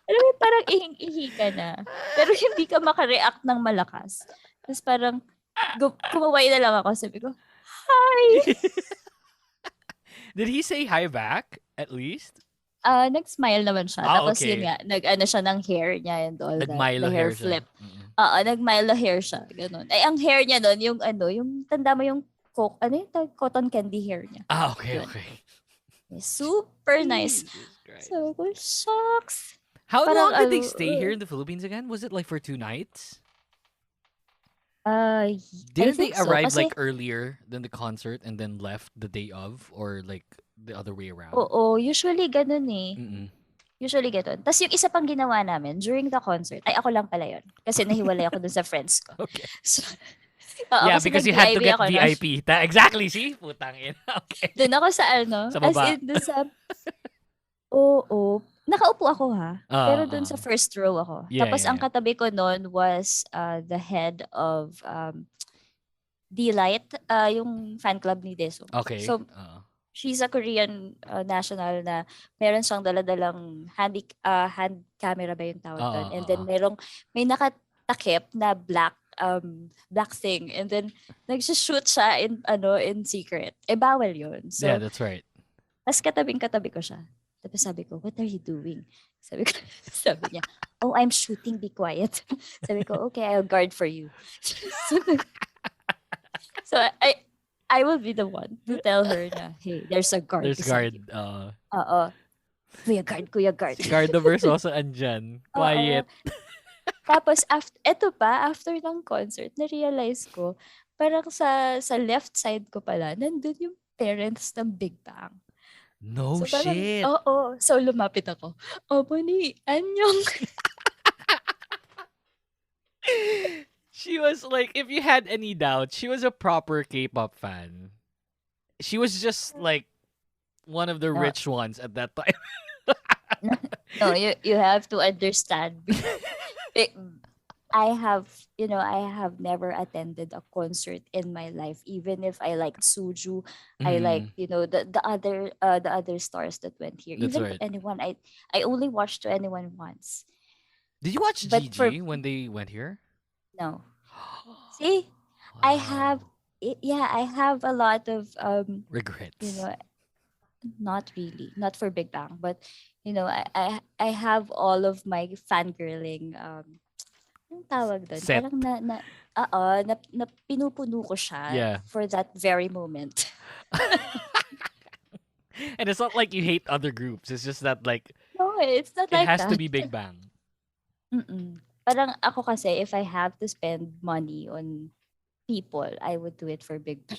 Alam mo, parang ihing-ihi ka na. Pero hindi ka makareact ng malakas. Tapos parang, kumaway na lang ako. Sabi ko, hi! Did he say hi back, at least? Nag-smile naman siya. Tapos okay. yun nga, nag-ano siya ng hair niya and all that. Nag-Milo The hair hair siya. flip. Nag-Milo hair siya. Ganun. Ay, ang hair niya nun, yung tanda mo yung cotton candy hair niya. Okay, Yun. okay. Super nice. So, shucks. How Parang, long did they stay here in the Philippines again? Was it like for 2 nights? Didn't they arrive like earlier than the concert and then left the day of, or like the other way around? Oo, usually ganun eh. Mm-mm. Usually ganun. Tapos yung isa pang ginawa namin during the concert, ay ako lang pala yun. Kasi nahiwalay ako dun sa friends ko. Okay. So, Yeah, because you had to get ako, no? VIP. Exactly, see? Putang ina. Okay. Doon ako sa Sa baba. as in dun sa... Oo. Nakaupo ako ha. Pero dun sa first row ako. Yeah, Tapos yeah, ang katabi ko nun was the head of D-Light, yung fan club ni Deso. Okay. So, she's a Korean national na meron siyang daladalang hand camera ba yung tawag doon. And then may nakatakip na black thing. And then nagsha-shoot siya in secret. Bawal yun. So, yeah, that's right. Tapos katabi ko siya. Tapos sabi ko, what are you doing? Sabi niya, oh, I'm shooting, be quiet. Sabi ko, okay, I'll guard for you. So I will be the one to tell her na, hey, there's a guard. There's guard. Kuya guard. Si Gardoverse also andyan. Quiet. Tapos, after ng concert, na-realize ko, parang sa left side ko pala, nandun yung parents ng Big Bang. No So, parang, shit. Oo. So, lumapit ako. Opo ni, anyong. She was like, if you had any doubt, she was a proper K-pop fan. She was just like one of the rich ones at that time. No, you have to understand. I have never attended a concert in my life, even if I liked Suju. I like, the other stars that went here. That's even right. anyone, I only watched to anyone once. Did you watch But GG when they went here? No. See, I have a lot of regrets. Not really, not for Big Bang, but I have all of my fangirling yung tawag doon. Set. Parang na pinupuno ko siya for that very moment. And it's not like you hate other groups. It's just that like No, it's not it like has that. to be Big Bang. Parang ako kasi, if I have to spend money on people, I would do it for Big Bang.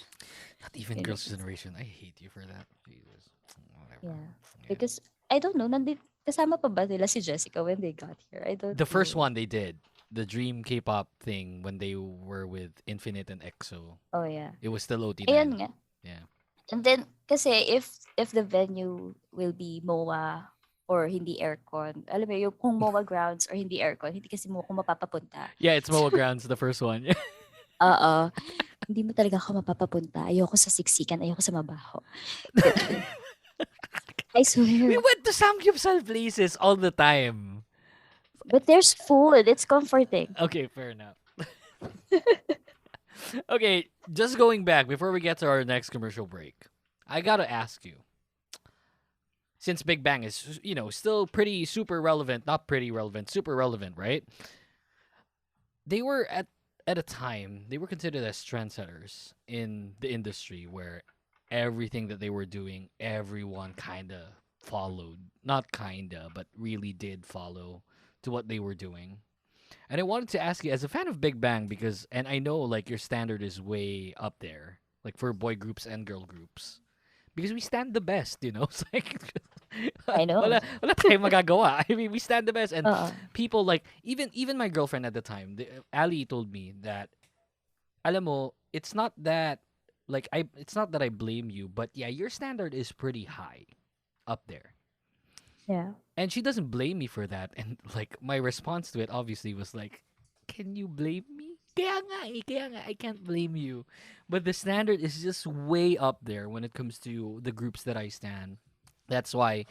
Not even Girls' Generation. I hate you for that. Jesus. Whatever. Yeah. Because, I don't know, kasama pa ba nila si Jessica when they got here? I don't The first know. one they did. The Dream K-pop thing when they were with Infinite and EXO. Oh, yeah. It was still OT9. Ayun nga. Yeah. And then, kasi if the venue will be MOA or hindi aircon, alam mo, yung kung MOA grounds or hindi aircon, hindi kasi mo ako mapapapunta. Yeah, it's MOA Grounds, the first one. Oo. Hindi mo talaga ako mapapapunta. Ayoko sa siksikan, ayoko sa mabaho. I swear. We went to Samgyeopsal places all the time. But there's food. It's comforting. Okay, fair enough. Okay, just going back before we get to our next commercial break, I gotta ask you. Since Big Bang is, still pretty super relevant, not pretty relevant, super relevant, right? They were at a time, they were considered as trendsetters in the industry where everything that they were doing, everyone kind of followed, not kinda, but really did follow to what they were doing. And I wanted to ask you, as a fan of Big Bang, because, and I know like your standard is way up there, like for boy groups and girl groups, because we stand the best, you know. It's like I know. wala tayong magagawa. I mean, we stand the best, and Uh-uh. people like even my girlfriend at the time, Ali told me that, alam mo, it's not that it's not that I blame you, but yeah, your standard is pretty high up there. Yeah. And she doesn't blame me for that. And like my response to it obviously was like, can you blame me? Kaya nga, I can't blame you. But the standard is just way up there when it comes to the groups that I stan. That's why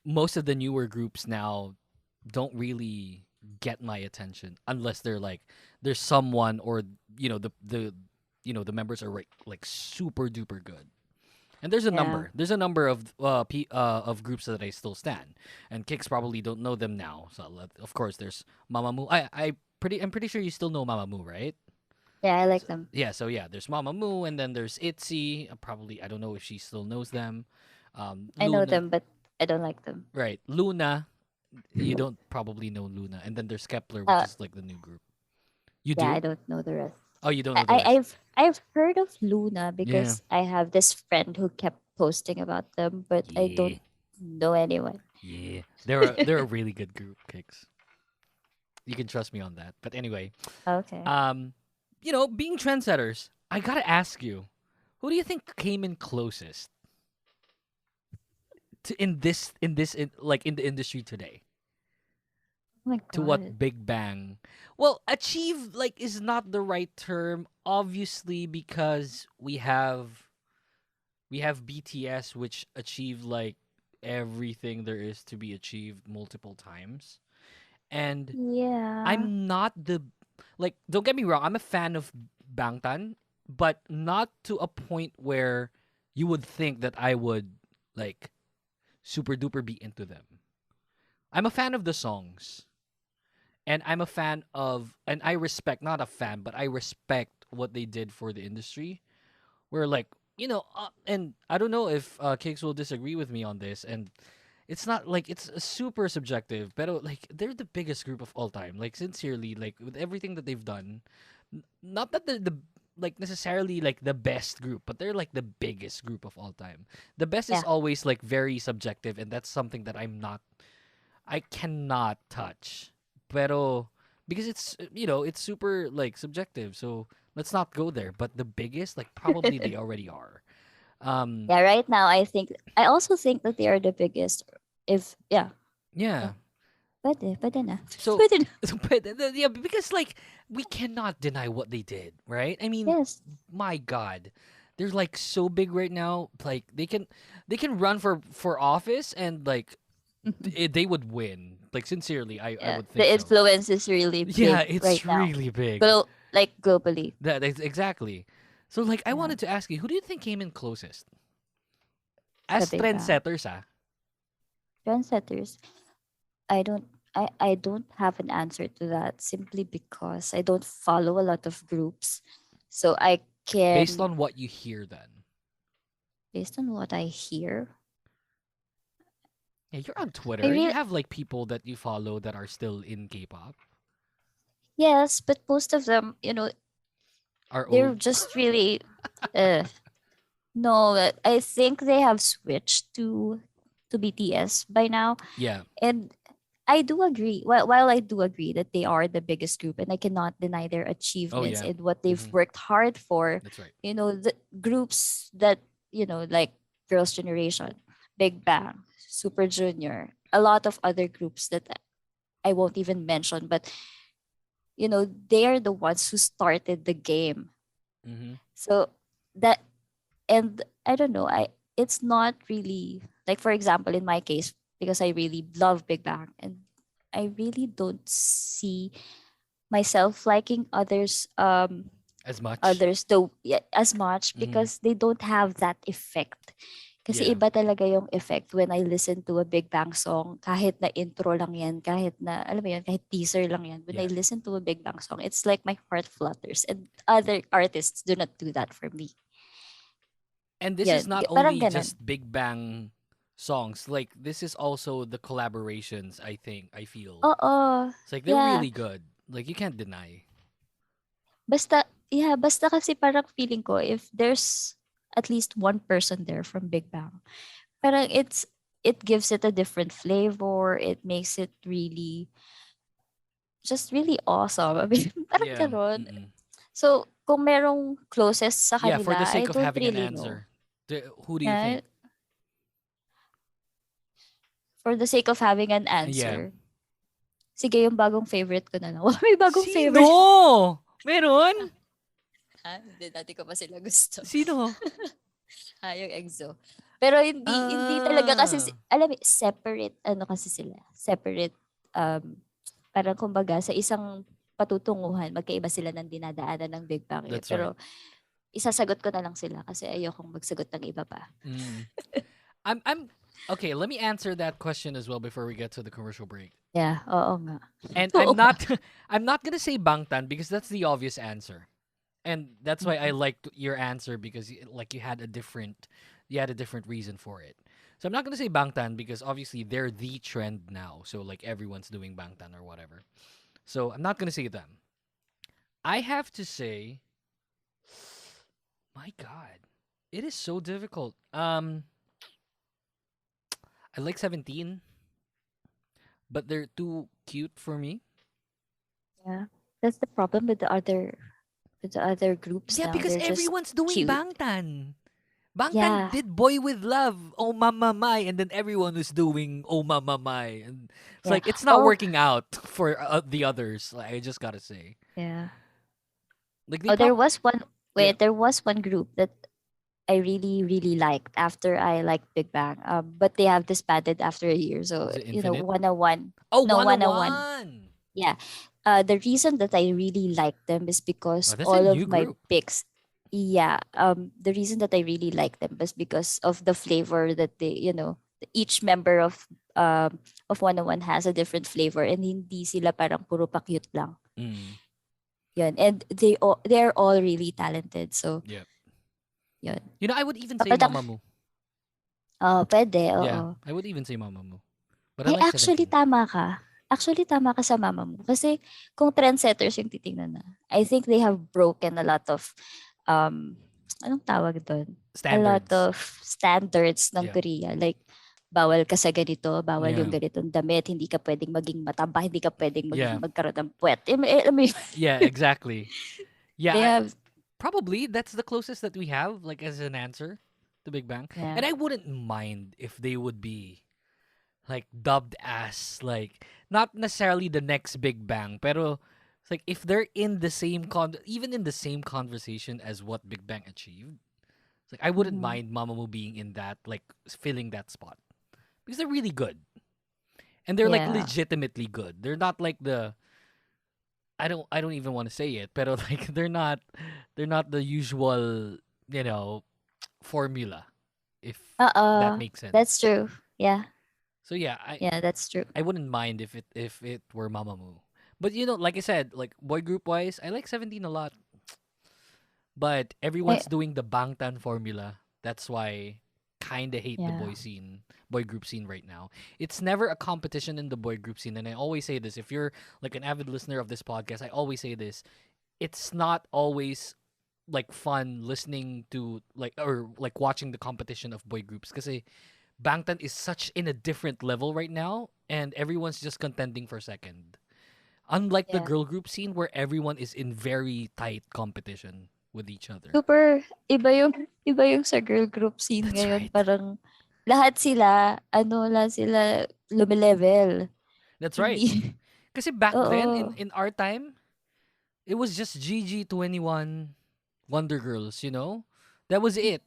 most of the newer groups now don't really get my attention unless they're like there's someone, or the members are like super duper good. And there's a number. There's a number of groups that I still stan, and Kicks probably don't know them now. So of course there's Mamamoo. I'm pretty sure you still know Mamamoo, right? Yeah, I like them. Yeah. So yeah, there's Mamamoo, and then there's Itzy. Probably I don't know if she still knows them. I know Luna. them, but I don't like them. Right, Luna. You don't probably know Luna, and then there's Kepler, which is like the new group. You do? Yeah, I don't know the rest. Oh, you don't know the rest. I've heard of Luna because I have this friend who kept posting about them, but I don't know anyone. Yeah, they're a really good group, Kicks. You can trust me on that. But anyway, Okay. Being trendsetters, I gotta ask you, who do you think came in closest to in the industry today? Oh my To God. what Big Bang? Well, achieve is not the right term, obviously, because we have BTS, which achieved like everything there is to be achieved multiple times. And Yeah. I'm not don't get me wrong, I'm a fan of Bangtan, but not to a point where you would think that I would like super duper be into them. I'm a fan of the songs. And I'm a fan of, and I respect, not a fan, but I respect what they did for the industry. Where and I don't know if Cakes will disagree with me on this, and it's not it's super subjective, but they're the biggest group of all time. Like sincerely, with everything that they've done, not that they're the necessarily the best group, but they're the biggest group of all time. The best is always very subjective, and that's something that I cannot touch. Pero because it's super subjective, so let's not go there. But the biggest, probably they already are. Yeah, right now I also think that they are the biggest. Yeah. Pwede na. So, Pwede na. yeah, because we cannot deny what they did, right? I mean, my God, they're so big right now. They can run for office, and they would win. Sincerely, I would think the so. influence is really big. Yeah, it's right now. really big. Globally. That's exactly. So I wanted to ask you, who do you think came in closest? As Sa Big Bang. trendsetters, Trendsetters. I don't have an answer to that simply because I don't follow a lot of groups. So I can based on what you hear then. based on what I hear. Yeah, you're on Twitter. I You really- have people that you follow that are still in K-pop. Yes, but most of them, Are they're old. just really no, I think they have switched to BTS by now. Yeah. And I do agree. While I do agree that they are the biggest group, and I cannot deny their achievements yeah. and what they've Mhm. worked hard for. That's right. The groups that like Girls' Generation, Big Bang, Super Junior, a lot of other groups that I won't even mention, but they are the ones who started the game. Mm-hmm. So that, and I don't know, it's not really for example in my case, because I really love Big Bang, and I really don't see myself liking others As much. as much, Mhm. because they don't have that effect. Kasi Yeah. iba talaga yung effect when I listen to a Big Bang song, kahit na intro lang yan, kahit na, alam mo yun, kahit teaser lang yan. When I Yeah. listen to a Big Bang song, it's like my heart flutters, and other artists do not do that for me. And this Yeah, is not parang only ganun. just Big Bang songs. Like this is also the collaborations. I feel Oo. it's like they're Yeah. really good. Like you can't deny. Basta kasi parang feeling ko if there's at least one person there from Big Bang, parang it gives it a different flavor. It makes it really just really awesome. I mean, parang Yeah. ganon. So, kung merong closest sa Yeah. For the kanila, I sake of don't having an really know. answer, who do you Yeah, think? for the sake of having an Yeah. answer, sige, yung bagong favorite ko na lang. May bagong Sino? favorite. Meron? Hindi, dati ko pa sila gusto. Sino? Yung EXO. Pero hindi talaga kasi, alam mo, separate, ano kasi sila, separate, parang kumbaga, sa isang patutunguhan, magkaiba sila ng dinadaanan ng Big Bang. That's Pero, isasagot ko na lang sila kasi ayokong magsagot ng iba pa. I'm okay. Let me answer that question as well before we get to the commercial break. Yeah, oo nga. And I'm not gonna say Bangtan because that's the obvious answer, and that's why I liked your answer because you had a different reason for it. So I'm not gonna say Bangtan because obviously they're the trend now. So like everyone's doing Bangtan or whatever. So I'm not gonna say them. I have to say, my God, it is so difficult. I like 17, but they're too cute for me. Yeah, that's the problem with the other groups. Yeah, now. because They're just everyone's doing cute. Bangtan. Bangtan Yeah. did Boy with Love, Oh Mama Mai, and then everyone was doing Oh Mama Mai, and it's Yeah. like it's not Oh. working out for the others. Like, I just gotta say, Yeah. like Oh, there was one. Wait, there was one group that I really, really liked after I liked Big Bang. But they have disbanded after a year. So Is it you know, Infinite? 101. Oh, No, 101. Yeah. The reason that I really like them is because Oh, that's all a of new my group. picks. Yeah. The reason that I really like them is because of the flavor that they, each member of 101 has a different flavor and hindi sila parang puro pa-cute lang. Yun. And they're all really talented. So, Yep. yun. You know, I would even say Kapatang- Mamamoo. Oh, pwede. Oo. Yeah, I would even say Mamamoo. But I Eh, like actually, 17. tama ka. Actually, tama ka sa mama mo. Kasi kung trendsetters yung titingnan na, I think they have broken a lot of, anong tawag doon? A lot Standards. of standards ng Yeah. Korea. Like, bawal ka sa ganito, bawal Yeah. yung ganitong damit, hindi ka pwedeng maging mataba, hindi ka pwedeng Yeah. magkaroon ng puwet. Alam mo yun? Yeah, exactly. Yeah, They have, probably that's the closest that we have, like as an answer to Big Bang. Yeah. And I wouldn't mind if they would be like dubbed as like not necessarily the next Big Bang, pero it's like if they're in the same even in the same conversation as what Big Bang achieved, it's like I wouldn't mind Mamamoo being in that, like filling that spot because they're really good, and they're like Yeah. legitimately good. They're not like the I don't even want to say it, pero like they're not the usual, formula, if that makes sense. that's true. Yeah. So yeah, Yeah, that's true. I wouldn't mind if it were Mamamoo. But like I said, like boy group wise, I like 17 a lot. But everyone's doing the Bangtan formula. That's why kind of hate the boy group scene right now. It's never a competition in the boy group scene, and I always say this, if you're like an avid listener of this podcast, I always say this. It's not always like fun listening to like watching the competition of boy groups kasi Bangtan is such in a different level right now, and everyone's just contending for second. Unlike the Yeah. girl group scene where everyone is in very tight competition with each other. Super iba yung sa girl group scene That's ngayon. right. Parang lahat sila lumilevel. That's right. Hindi- Kasi back then Oo. in our time, it was just GG21 Wonder Girls, That was it.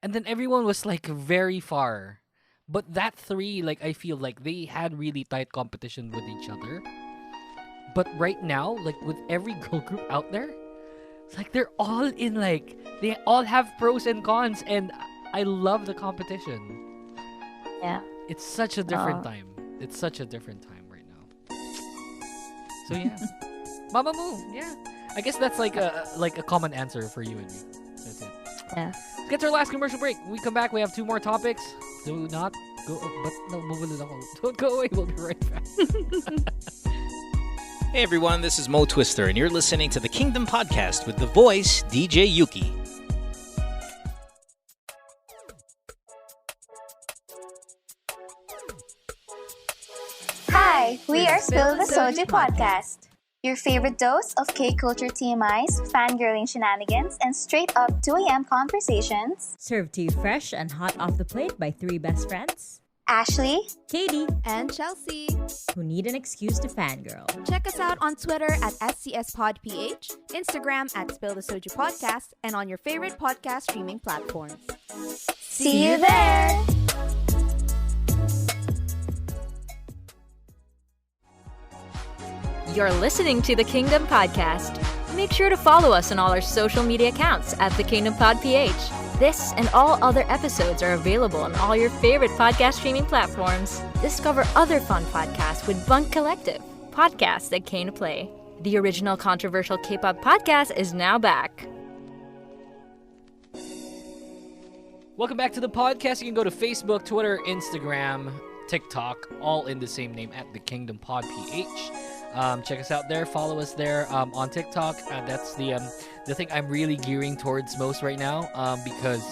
And then everyone was like very far. But that three, like I feel like they had really tight competition with each other. But right now, like with every girl group out there, it's like they're all in like they all have pros and cons, and I love the competition. Yeah. It's such a different time. It's such a different time right now. So yeah. Mamamoo, yeah. I guess that's like a common answer for you and me. That's it. Yeah. Let's get to our last commercial break. When we come back, we have two more topics. Do not go. But no, mabulol ako. Don't go away. We'll be right back. Hey everyone, this is Mo Twister, and you're listening to the Kingdom Podcast with the voice DJ Yuuki. Hi, we are Spill the Soju Podcast. Your favorite dose of K-culture TMIs, fangirling shenanigans, and straight-up 2 a.m. conversations. Served to you fresh and hot off the plate by 3 best friends. Ashley, Katie, And Chelsea. who need an excuse to fangirl. Check us out on Twitter at SCSPodPH, Instagram at Spill the Soju Podcast, and on your favorite podcast streaming platforms. see you there! You're listening to the Kingdom Podcast. Make sure to follow us on all our social media accounts at the Kingdom Pod PH. This and all other episodes are available on all your favorite podcast streaming platforms. Discover other fun podcasts with Bunk Collective, podcasts that came to play. The original controversial K-pop podcast is now back. Welcome back to the podcast. You can go to Facebook, Twitter, Instagram, TikTok, all in the same name at the Kingdom Pod PH. Check us out there. Follow us there on TikTok. That's the thing I'm really gearing towards most right now because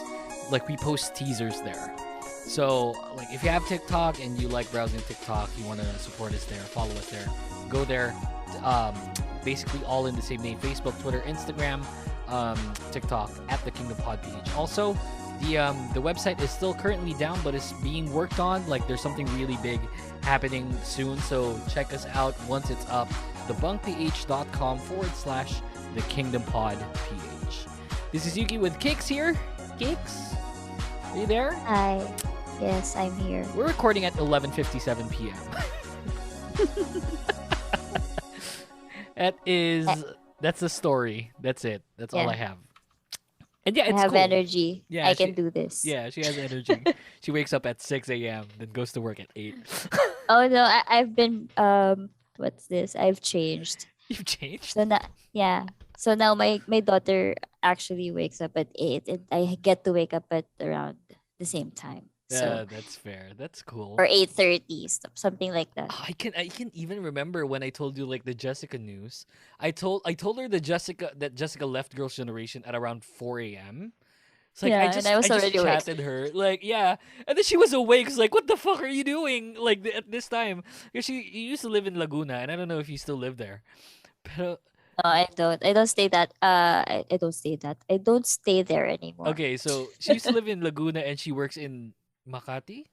like we post teasers there. So like if you have TikTok and you like browsing TikTok, you want to support us there, follow us there, go there. Basically all in the same name: Facebook, Twitter, Instagram, TikTok at the Kingdom Pod PH. Also, the website is still currently down, but it's being worked on. Like there's something really big happening soon, so check us out once it's up. thebunkph.com/the Kingdom Pod PH. This is Yuuki with Kix here. Kix, are you there? Hi. Yes, I'm here. We're recording at 11:57 p.m. That's the story. That's it. That's all I have. And yeah, it's I have cool. energy. Yeah, I can do this. Yeah, she has energy. She wakes up at 6 a.m. then goes to work at 8. Oh no, I've been what's this? I've changed. You've changed? So now, yeah. So now my daughter actually wakes up at 8 and I get to wake up at around the same time. Yeah, So that's fair. That's cool. or 8:30, something like that. I can even remember when I told you like the Jessica news. I told her that Jessica left Girls' Generation at around 4 a.m. It's like Yeah, I and just I was already awake. chatted her like yeah, and then she was awake. It's like what the fuck are you doing like at this time? Because she used to live in Laguna, and I don't know if you still live there. Pero, No, I don't. I don't stay that. I don't stay that. I don't stay there anymore. okay, so she used to live in Laguna and she works in Makati.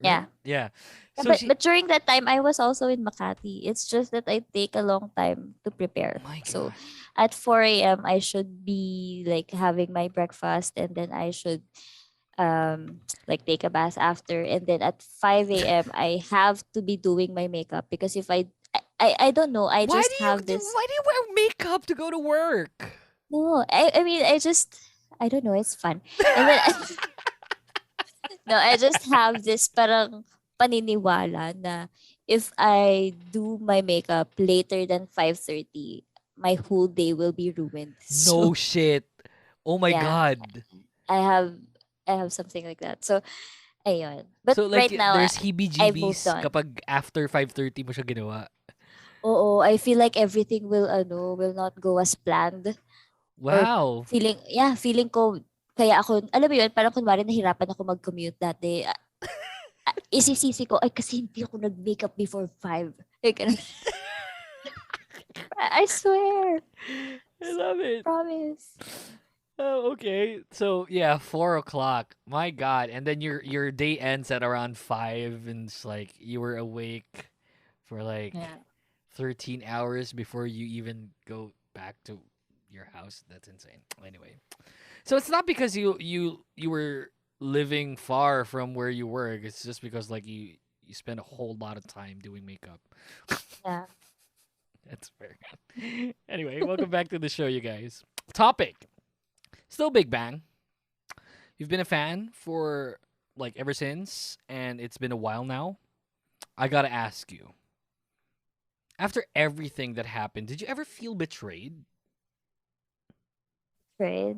Yeah. Yeah. Yeah, So but during that time, I was also in Makati. It's just that I take a long time to prepare. So at 4 a.m., I should be like having my breakfast and then I should like take a bath after. And then at 5 a.m., I have to be doing my makeup because if I don't know, I just have this. Why do you wear makeup to go to work? No, I mean, I don't know, it's fun. And then, no, I just have this parang paniniwala na if I do my makeup later than 5:30, my whole day will be ruined. No shit. Oh my yeah, god. I have something like that. So, ayun. But So like right now, there's I moved heebie-jeebies on. kapag after 5:30 mo siya ginawa. Oo, I feel like everything will not go as planned. Or Wow. feeling ko, kaya ako, alam mo yun, parang kunwari nahirapan ako mag-commute dati. Isisisi ko, ay kasi hindi ako nag-makeup before 5. Like, ganun. I swear. I love it. Promise. Oh, okay. So yeah, 4 o'clock. My God. And then your day ends at around 5, and it's like you were awake for like Yeah. 13 hours before you even go back to your house. That's insane. Anyway. So it's not because you were living far from where you work. It's just because like you spend a whole lot of time doing makeup. Yeah. That's fair. Anyway, welcome back to the show, you guys. Topic. Still Big Bang. You've been a fan for like ever since, and it's been a while now. I gotta ask you. After everything that happened, did you ever feel betrayed? Right.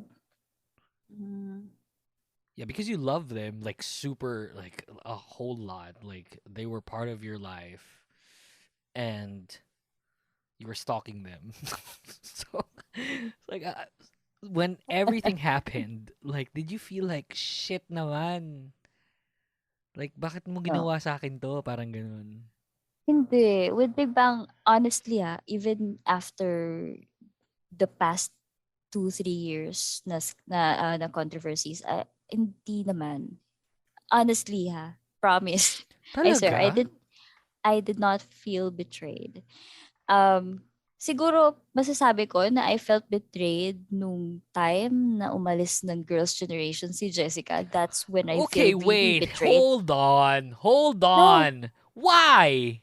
Yeah, because you love them like super, like a whole lot. Like they were part of your life, and you were stalking them. So, like when everything happened, like did you feel like shit naman? Like bakit mo No. ginawa sa akin to? Parang ganun. Hindi. With Big Bang, honestly, even after the past 2-3 years na controversies, hindi naman. Honestly, promise. I swear, Talaga? I did not feel betrayed. Siguro masasabi ko na I felt betrayed nung time na umalis ng Girls' Generation si Jessica. That's when I feel Okay, really wait. betrayed. Hold on. Hold No, on. Why?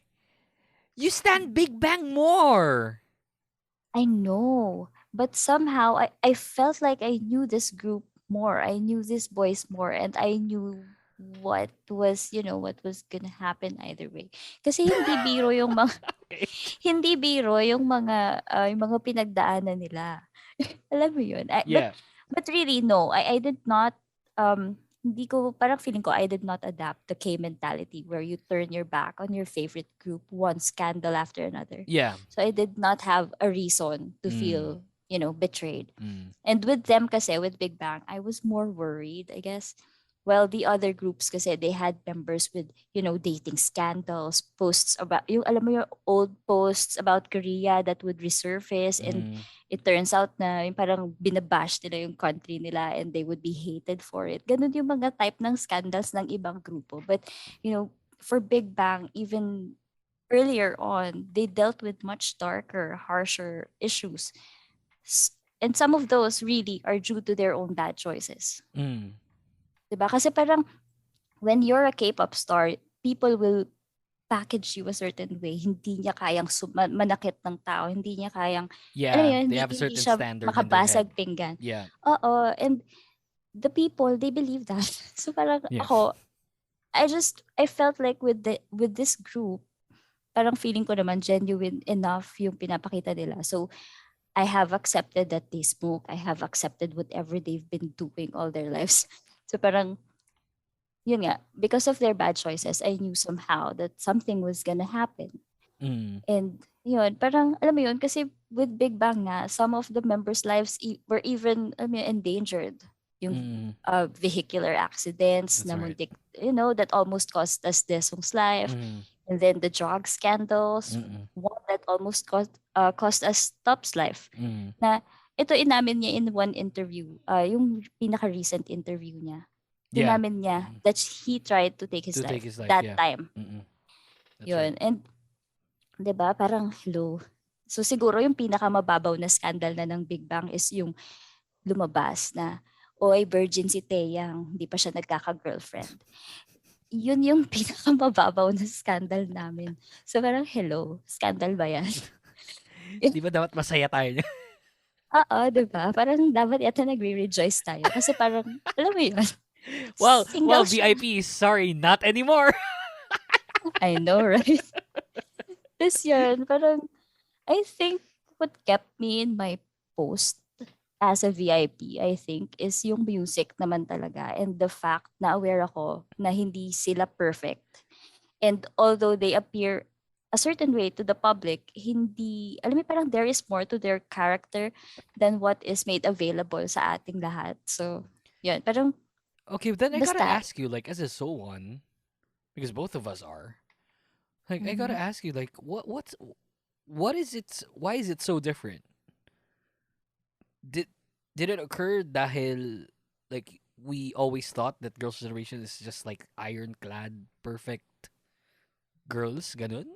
You stand Big Bang more. I know. But somehow I felt like I knew this group more. I knew these boys more and I knew what was gonna happen either way. Kasi hindi biro yung mga hindi biro yung mga pinagdaanan nila. Alam mo yun? Yeah. But really no, I did not hindi ko parang feeling ko I did not adapt the K mentality where you turn your back on your favorite group one scandal after another. Yeah. So I did not have a reason to feel, betrayed. And with them kasi, with Big Bang, I was more worried, I guess. Well, the other groups kasi, they had members with, dating scandals, posts about, alam mo yung old posts about Korea that would resurface and it turns out na yung parang binabash nila yung country nila and they would be hated for it. Ganun yung mga type ng scandals ng ibang grupo. But, for Big Bang, even earlier on, they dealt with much darker, harsher issues. And some of those really are due to their own bad choices. Diba? Kasi parang when you're a K-pop star, people will package you a certain way. Hindi niya kayang manakit ng tao. Hindi niya kayang, alam mo yun, they have a hindi certain siya standard in their makabasag head. pinggan. Yeah. Oo. And the people, they believe that. So parang ako, I felt like with this group, parang feeling ko naman genuine enough yung pinapakita nila. So, I have accepted that they smoke. I have accepted whatever they've been doing all their lives. So parang, yun nga, because of their bad choices, I knew somehow that something was gonna happen. And yun, parang, alam mo yun, kasi with Big Bang nga, some of the members' lives were even endangered. Yung vehicular accidents na muntik, that almost cost us Desong's life. And then the drug scandals, one that almost cost us Top's life. Na ito inamin niya in one interview, yung pinaka-recent interview niya. Inamin niya that he tried to take his life that time. Yun. Right. And 'di ba, parang hello. So siguro yung pinaka-mababaw na scandal na ng Big Bang is yung lumabas na oy, virgin si Taeyang, hindi pa siya nagkaka-girlfriend. Yun yung pinakamababaw na scandal namin. So parang, hello, scandal ba yan? Di ba dapat masaya tayo niya? Oo, di ba? Parang dapat yata nagre-rejoice tayo. Kasi parang, alam mo yun? Well, VIP, sorry, not anymore. I know, right? Tapos yun, parang, I think what kept me in my post as a VIP, I think, is yung music naman talaga and the fact na aware ako na hindi sila perfect. And although they appear a certain way to the public, hindi, alam mo, parang there is more to their character than what is made available sa ating lahat. So, yun, parang okay, but then I gotta ask you, like, as a So1, because both of us are, like, I gotta ask you, like, what is it, why is it so different? Did it occur dahil like we always thought that Girls' Generation is just like ironclad perfect girls, ganun?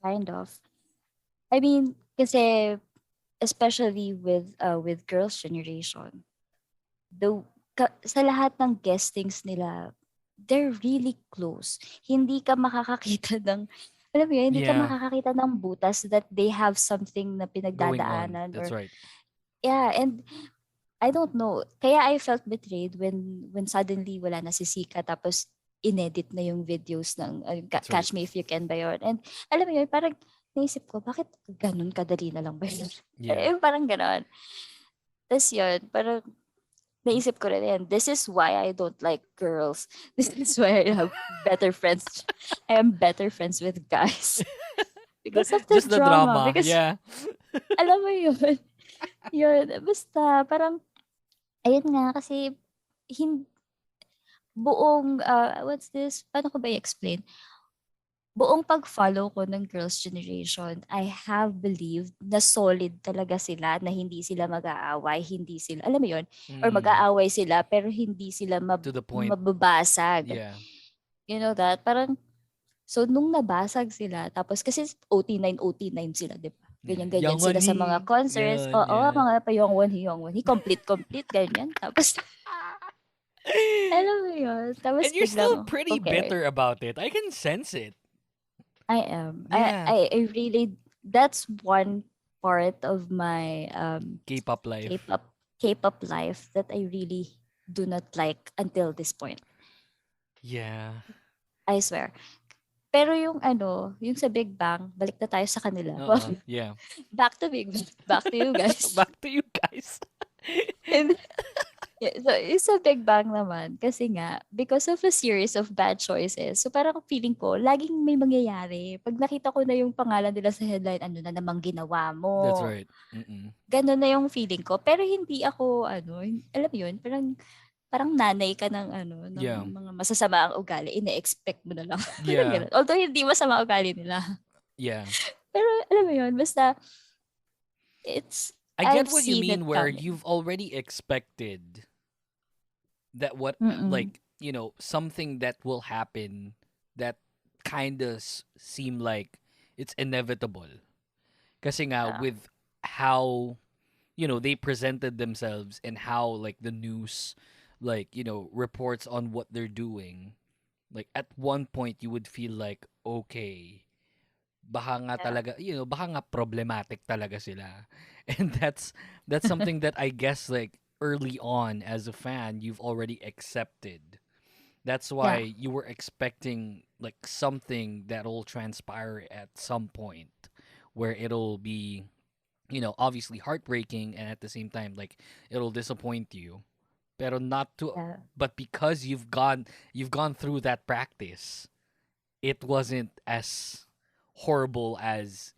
Kind of. I mean, kasi especially with Girls' Generation, sa lahat ng guestings nila, they're really close. Hindi ka makakakita ng, alam mo yun, hindi ka makakakita ng butas that they have something na pinagdadaanan. That's right. Yeah, and I don't know. Kaya I felt betrayed when suddenly wala na si Sika tapos inedit na yung videos ng Catch Me If You Can ba yun. And alam mo yun, parang naisip ko, bakit ganun kadali na lang ba yun? Yeah. Parang ganon. Tapos yun, parang naisip ko rin yan. This is why I don't like girls. This is why I have better friends. I am better friends with guys. Because of the Just the drama. drama. Because, Yeah. alam mo yun, yun, basta, parang, ayun nga, kasi, buong, what's this? Paano ko ba i-explain? Buong pag-follow ko ng Girls' Generation, I have believed na solid talaga sila, na hindi sila mag-aaway, hindi sila, alam mo yun, or mag-aaway sila, pero hindi sila To the point. mababasag. Yeah. You know that? Parang, so nung nabasag sila, tapos kasi OT9 sila, di ba? Ganyan-ganyan Young sila One sa He. mga concerts. Yun, Oo, yeah. mga pa Young One He, complete, ganyan. Tapos, alam mo yun? Tapos And you're biglang, still pretty okay. bitter about it. I can sense it. I am. Yeah. I really, that's one part of my K-pop life. K-pop life that I really do not like until this point. Yeah. I swear. Pero yung yung sa Big Bang, balik na tayo sa kanila. Yeah. Back to Big Bang. Back to you guys. Back to you guys. And, yeah, so, yung sa Big Bang naman, kasi nga, because of a series of bad choices, so parang feeling ko, laging may mangyayari. Pag nakita ko na yung pangalan nila sa headline, ano na namang ginawa mo. That's right. Ganon na yung feeling ko. Pero hindi ako, alam mo yun, parang nanay ka ng ng Yeah. mga masasama ang ugali. Ine-expect mo na lang. Parang Yeah. ganun. Although hindi masama ugali nila. Yeah. Pero alam mo yun, basta, I get I've what you seen mean it where coming. you've already expected that something that will happen that kind of seem like it's inevitable. Kasi nga with how they presented themselves and how like the news reports on what they're doing. Like at one point you would feel like, okay, baka nga talaga, baka nga problematic talaga sila. And that's something that I guess like early on as a fan you've already accepted. That's why you were expecting like something that'll transpire at some point where it'll be obviously heartbreaking and at the same time like it'll disappoint you. Pero but because you've gone through that practice, it wasn't as horrible as,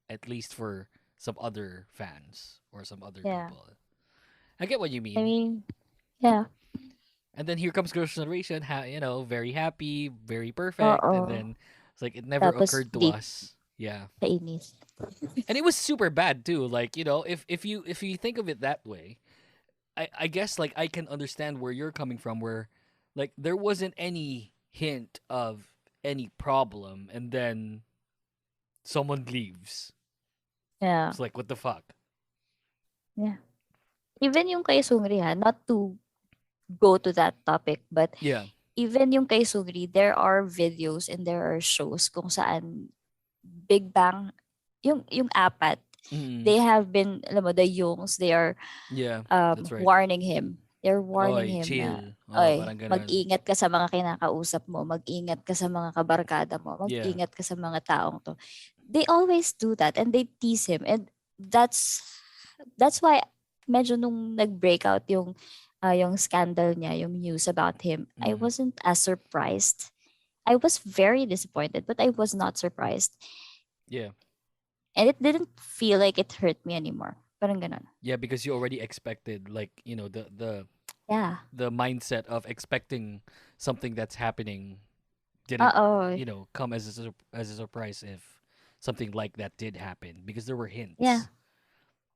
at least for some other fans or some other people. I get what you mean. I mean, yeah. And then here comes Girls' Generation, very happy, very perfect, and then it's like it never Tapos occurred to bleak. us. Yeah. Kainis. And it was super bad too. Like, if you think of it that way, I guess like I can understand where you're coming from, where like there wasn't any hint of any problem and then someone leaves. Yeah. It's like, what the fuck? Yeah. Even yung kay Sungri, not to go to that topic, but Yeah. even yung kay Sungri, there are videos and there are shows kung saan Big Bang, yung apat, they have been, alam mo, the Youngs, they are Yeah, that's right. warning him. They're warning Oy, him chill. na, Oh, oy, parang ganun. mag-ingat ka sa mga kinakausap mo, mag-ingat ka sa mga kabarkada mo, Yeah. mag-ingat ka sa mga taong to. They always do that and they tease him, and that's why medyo nung nag-break out yung scandal niya, yung news about him, I wasn't as surprised. I was very disappointed, but I was not surprised. Yeah. And it didn't feel like it hurt me anymore. Parang ganun. Yeah, because you already expected like, the Yeah. the mindset of expecting something that's happening didn't come as a surprise if something like that did happen, because there were hints. Yeah.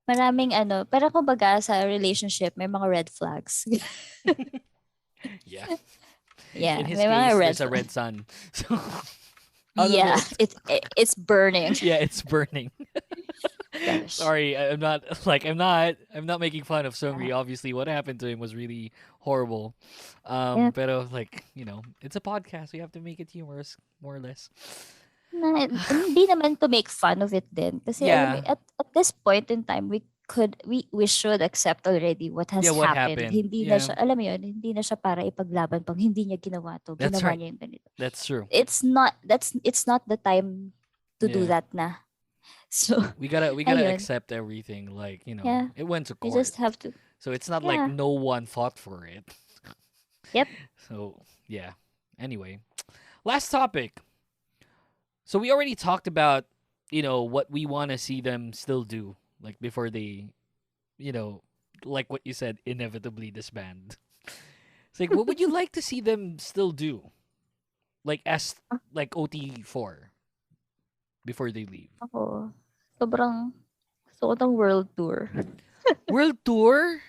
Maraming parang kumbaga sa relationship, may mga red flags. Yeah. Yeah, In his may case, mga red there's a flags. red sun. So, other Yeah, than- it's burning. yeah, it's burning. Gosh. Sorry, I'm not making fun of Seungri. Obviously, what happened to him was really horrible. Yeah. Pero like, it's a podcast. We have to make it humorous, more or less. Hindi naman to make fun of it din. Kasi alam mo, Yeah. at this point in time, we should accept already what has Yeah, what happened. happened. Hindi na Yeah. siya, alam mo yun, hindi na siya para ipaglaban pag hindi niya ginawa to. That's Ginawa right. niya yung ganito. That's true. It's not the time to do Yeah. that na. So We gotta ayun. accept everything. Like, Yeah. it went to You court. just have to. So it's not like Yeah. no one fought for it. Yep. So yeah. Anyway, last topic. So we already talked about, what we want to see them still do, like before they, you know, like what you said, inevitably disband. It's like, what would you like to see them still do, like as like OT4 before they leave? Ako, sobrang gusto ko ng world tour. World tour?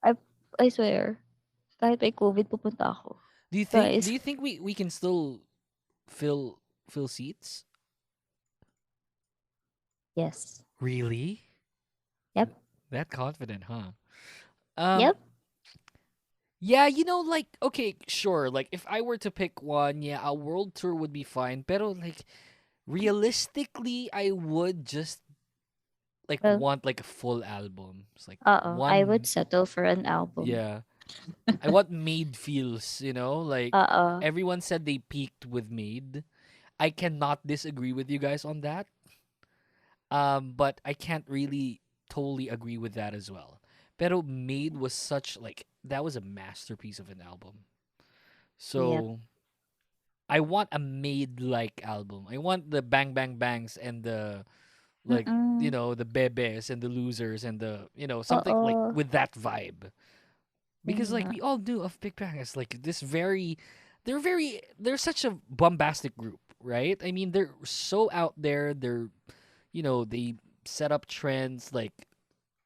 I, I swear, kahit may COVID, pupunta ako. Do you think? Guys. Do you think we can still fill seats? Yes. Really? Yep. That confident, huh? Yep. Yeah, like, okay, sure. Like, if I were to pick one, yeah, a world tour would be fine. Pero, like, realistically, I would just, like, Well, want, like, a full album. It's like, I would one, settle for an album. yeah. I want Made feels, like, Uh-uh. everyone said they peaked with Made. I cannot disagree with you guys on that. But I can't really totally agree with that as well. Pero Made was that was a masterpiece of an album. So I want a Made like album. I want the bang bang bangs and the the bebes and the losers and the something like Oo. with that vibe. Because like Yeah. we all knew of Big Bang as like this they're such a bombastic group, right? I mean, they're so out there. They set up trends like,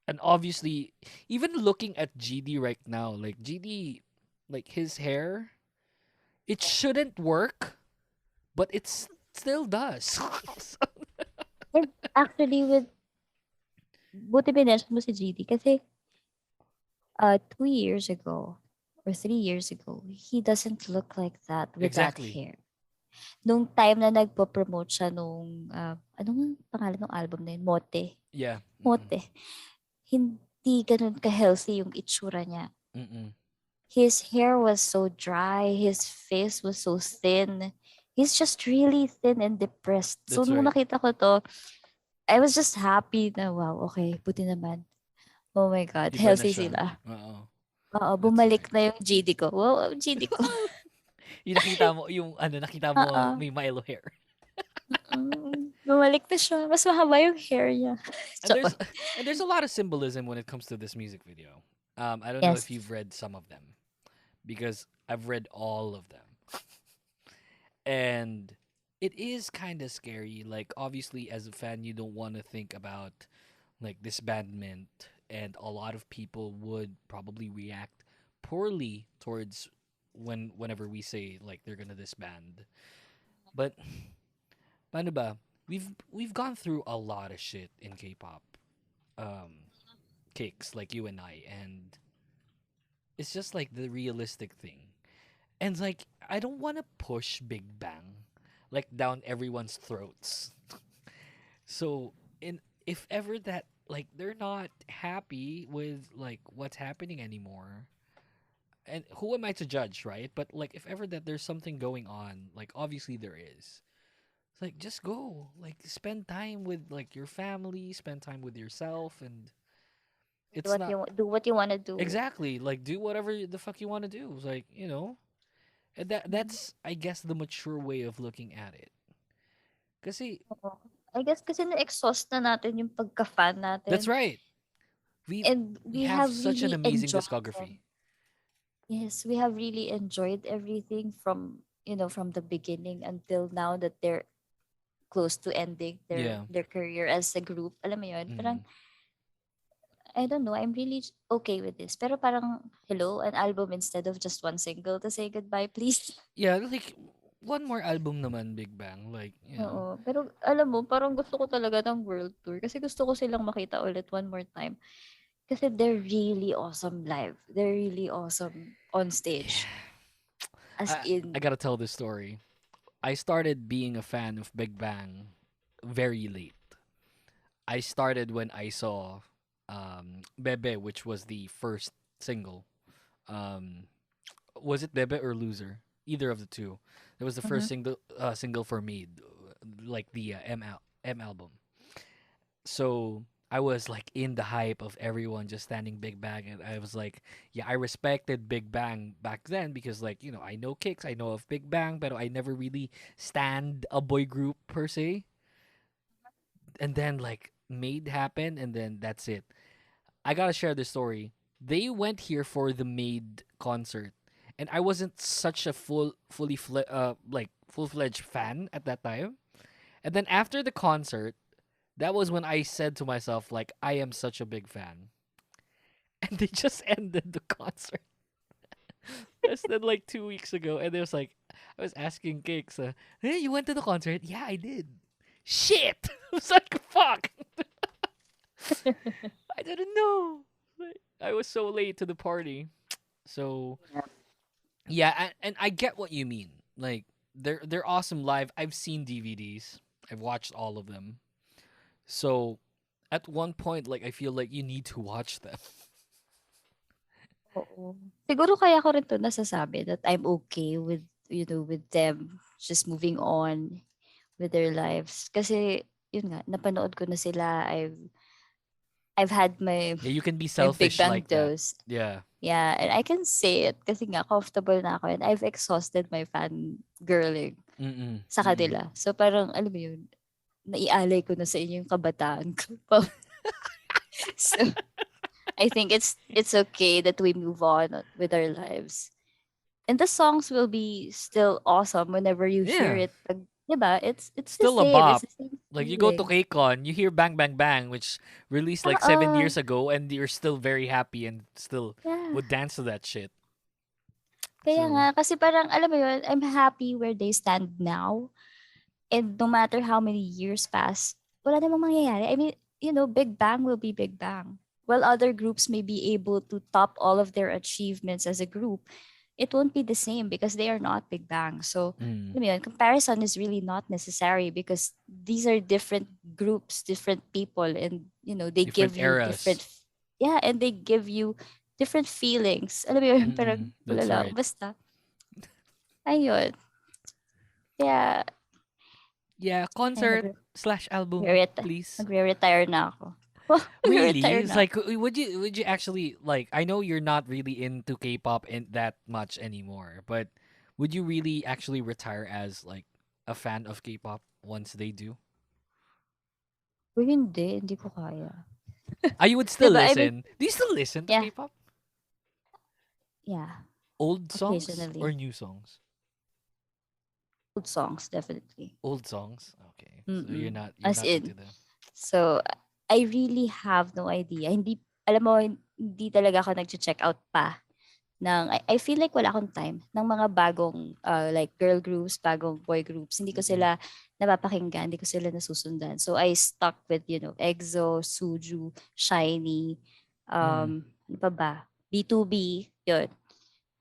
and obviously even looking at GD right now, like GD, like his hair, it shouldn't work, but it still does. And actually, buti binention mo si GD kasi 2 years ago or 3 years ago, he doesn't look like that with Exactly. that hair. Nung time na nagpo-promote siya nung, anong pangalan ng album na yun? Mote. Yeah. Mote. Hindi ganun ka-healthy yung itsura niya. Mm-mm. His hair was so dry. His face was so thin. He's just really thin and depressed. So, That's nung right. nakita ko to, I was just happy na, wow, okay, buti naman. Oh my God, Iba na healthy siya. sila. Oo. Oo, bumalik na yung GD ko. Wow, GD ko. Yung nakita mo Oo. may Milo hair. Bumalik na siya. Mas mahaba yung hair niya. And there's a lot of symbolism when it comes to this music video. I don't know Yes. if you've read some of them, because I've read all of them. And it is kind of scary. Like, obviously, as a fan, you don't want to think about like disbandment, and a lot of people would probably react poorly towards whenever we say like they're gonna disband. But paano ba? We've gone through a lot of shit in K-pop. Kicks like you and I, and it's just like the realistic thing. And like, I don't want to push Big Bang like down everyone's throats. So, if ever that like they're not happy with like what's happening anymore, and who am I to judge, right? But like, if ever that there's something going on, like obviously there is. It's like, just go, like spend time with like your family, spend time with yourself, and it's not Do what you want to do. exactly like do whatever the fuck you want to do. It's like, and that's I guess the mature way of looking at it. Kasi Oo. I guess kasi na-exhaust na natin yung pagka-fan natin. that's right. We And we we have have such an really amazing enjoyed discography. Yes, we have really enjoyed everything from the beginning until now that they're close to ending Yeah. their career as a group. Alam mo yun? Parang, Mm. I don't know, I'm really okay with this. Pero parang, hello, an album instead of just one single to say goodbye, please. Yeah, like one more album naman, Big Bang. Like, Oo. Pero alam mo, parang gusto ko talaga ng world tour kasi gusto ko silang makita ulit one more time. Kasi they're really awesome live. They're really awesome on stage. As in, I gotta tell this story. I started being a fan of Big Bang very late. I started when I saw Bebe, which was the first single. Was it Bebe or Loser? Either of the two. It was the first single for me, like the M album. So I was like in the hype of everyone just standing Big Bang, and I was like, yeah, I respected Big Bang back then because like I know Kicks, I know of Big Bang, but I never really stand a boy group per se. And then like Made happened, and then that's it. I gotta share this story. They went here for the Made concert, and I wasn't such a full-fledged fan at that time. And then after the concert, that was when I said to myself, like, I am such a big fan. And they just ended the concert. Less than like 2 weeks ago. And it was like, I was asking Cakes, hey, you went to the concert? Yeah, I did. Shit! I was like, fuck! I didn't know. I was so late to the party. So, yeah, and I get what you mean. Like, they're awesome live. I've seen DVDs. I've watched all of them. So, at one point, like, I feel like you need to watch them. Oo. Siguro kaya ko rin to nasasabi that I'm okay with, with them just moving on with their lives. Kasi, yun nga, napanood ko na sila. I've had my Yeah, you can be Big selfish Bang like that. dose. Yeah. Yeah, and I can say it kasi nga comfortable na ako and I've exhausted my fangirling Mm-mm. sa kanila. So parang, alam mo yun, naialay ko na sa inyo yung kabataan ko. So, I think it's okay that we move on with our lives. And the songs will be still awesome whenever you hear Yeah. it. Pag, diba? It's Still the a same. bop. It's the same Like, you go to feeling. KCON, you hear Bang Bang Bang, which released like 7 Oo. years ago, and you're still very happy and still Yeah. would dance to that shit. Kaya So- nga, kasi parang, alam mo yun, I'm happy where they stand now. And no matter how many years pass, wala namang mangyayari. I mean, Big Bang will be Big Bang. While other groups may be able to top all of their achievements as a group, it won't be the same because they are not Big Bang. So, alam mo yun, comparison is really not necessary because these are different groups, different people, and, they Different give you eras. different, and they give you different feelings. Alam mo yun, parang, wala That's lang, right. basta. Ayun. Kaya, Yeah, concert / album, please. Magre-retire na ako. Really? Magre-retire It's na. like, would you actually, like, I know you're not really into K-pop and that much anymore, but would you really actually retire as like a fan of K-pop once they do? Uy, hindi ko kaya. You would still Diba, I listen. mean, Do you still listen to Yeah. K-pop? yeah, Old songs Occasionally. or new songs? old songs, definitely. Old songs. Okay. So you're Mm-mm. not As into in, them. so, I really have no idea. Hindi, alam mo, hindi talaga ako nag-check out pa I feel like wala akong time ng mga bagong like girl groups, bagong boy groups. Hindi ko sila napapakinggan, hindi ko sila nasusundan. So I stuck with, EXO, Suju, Shiny, ano pa ba? B2B, yun.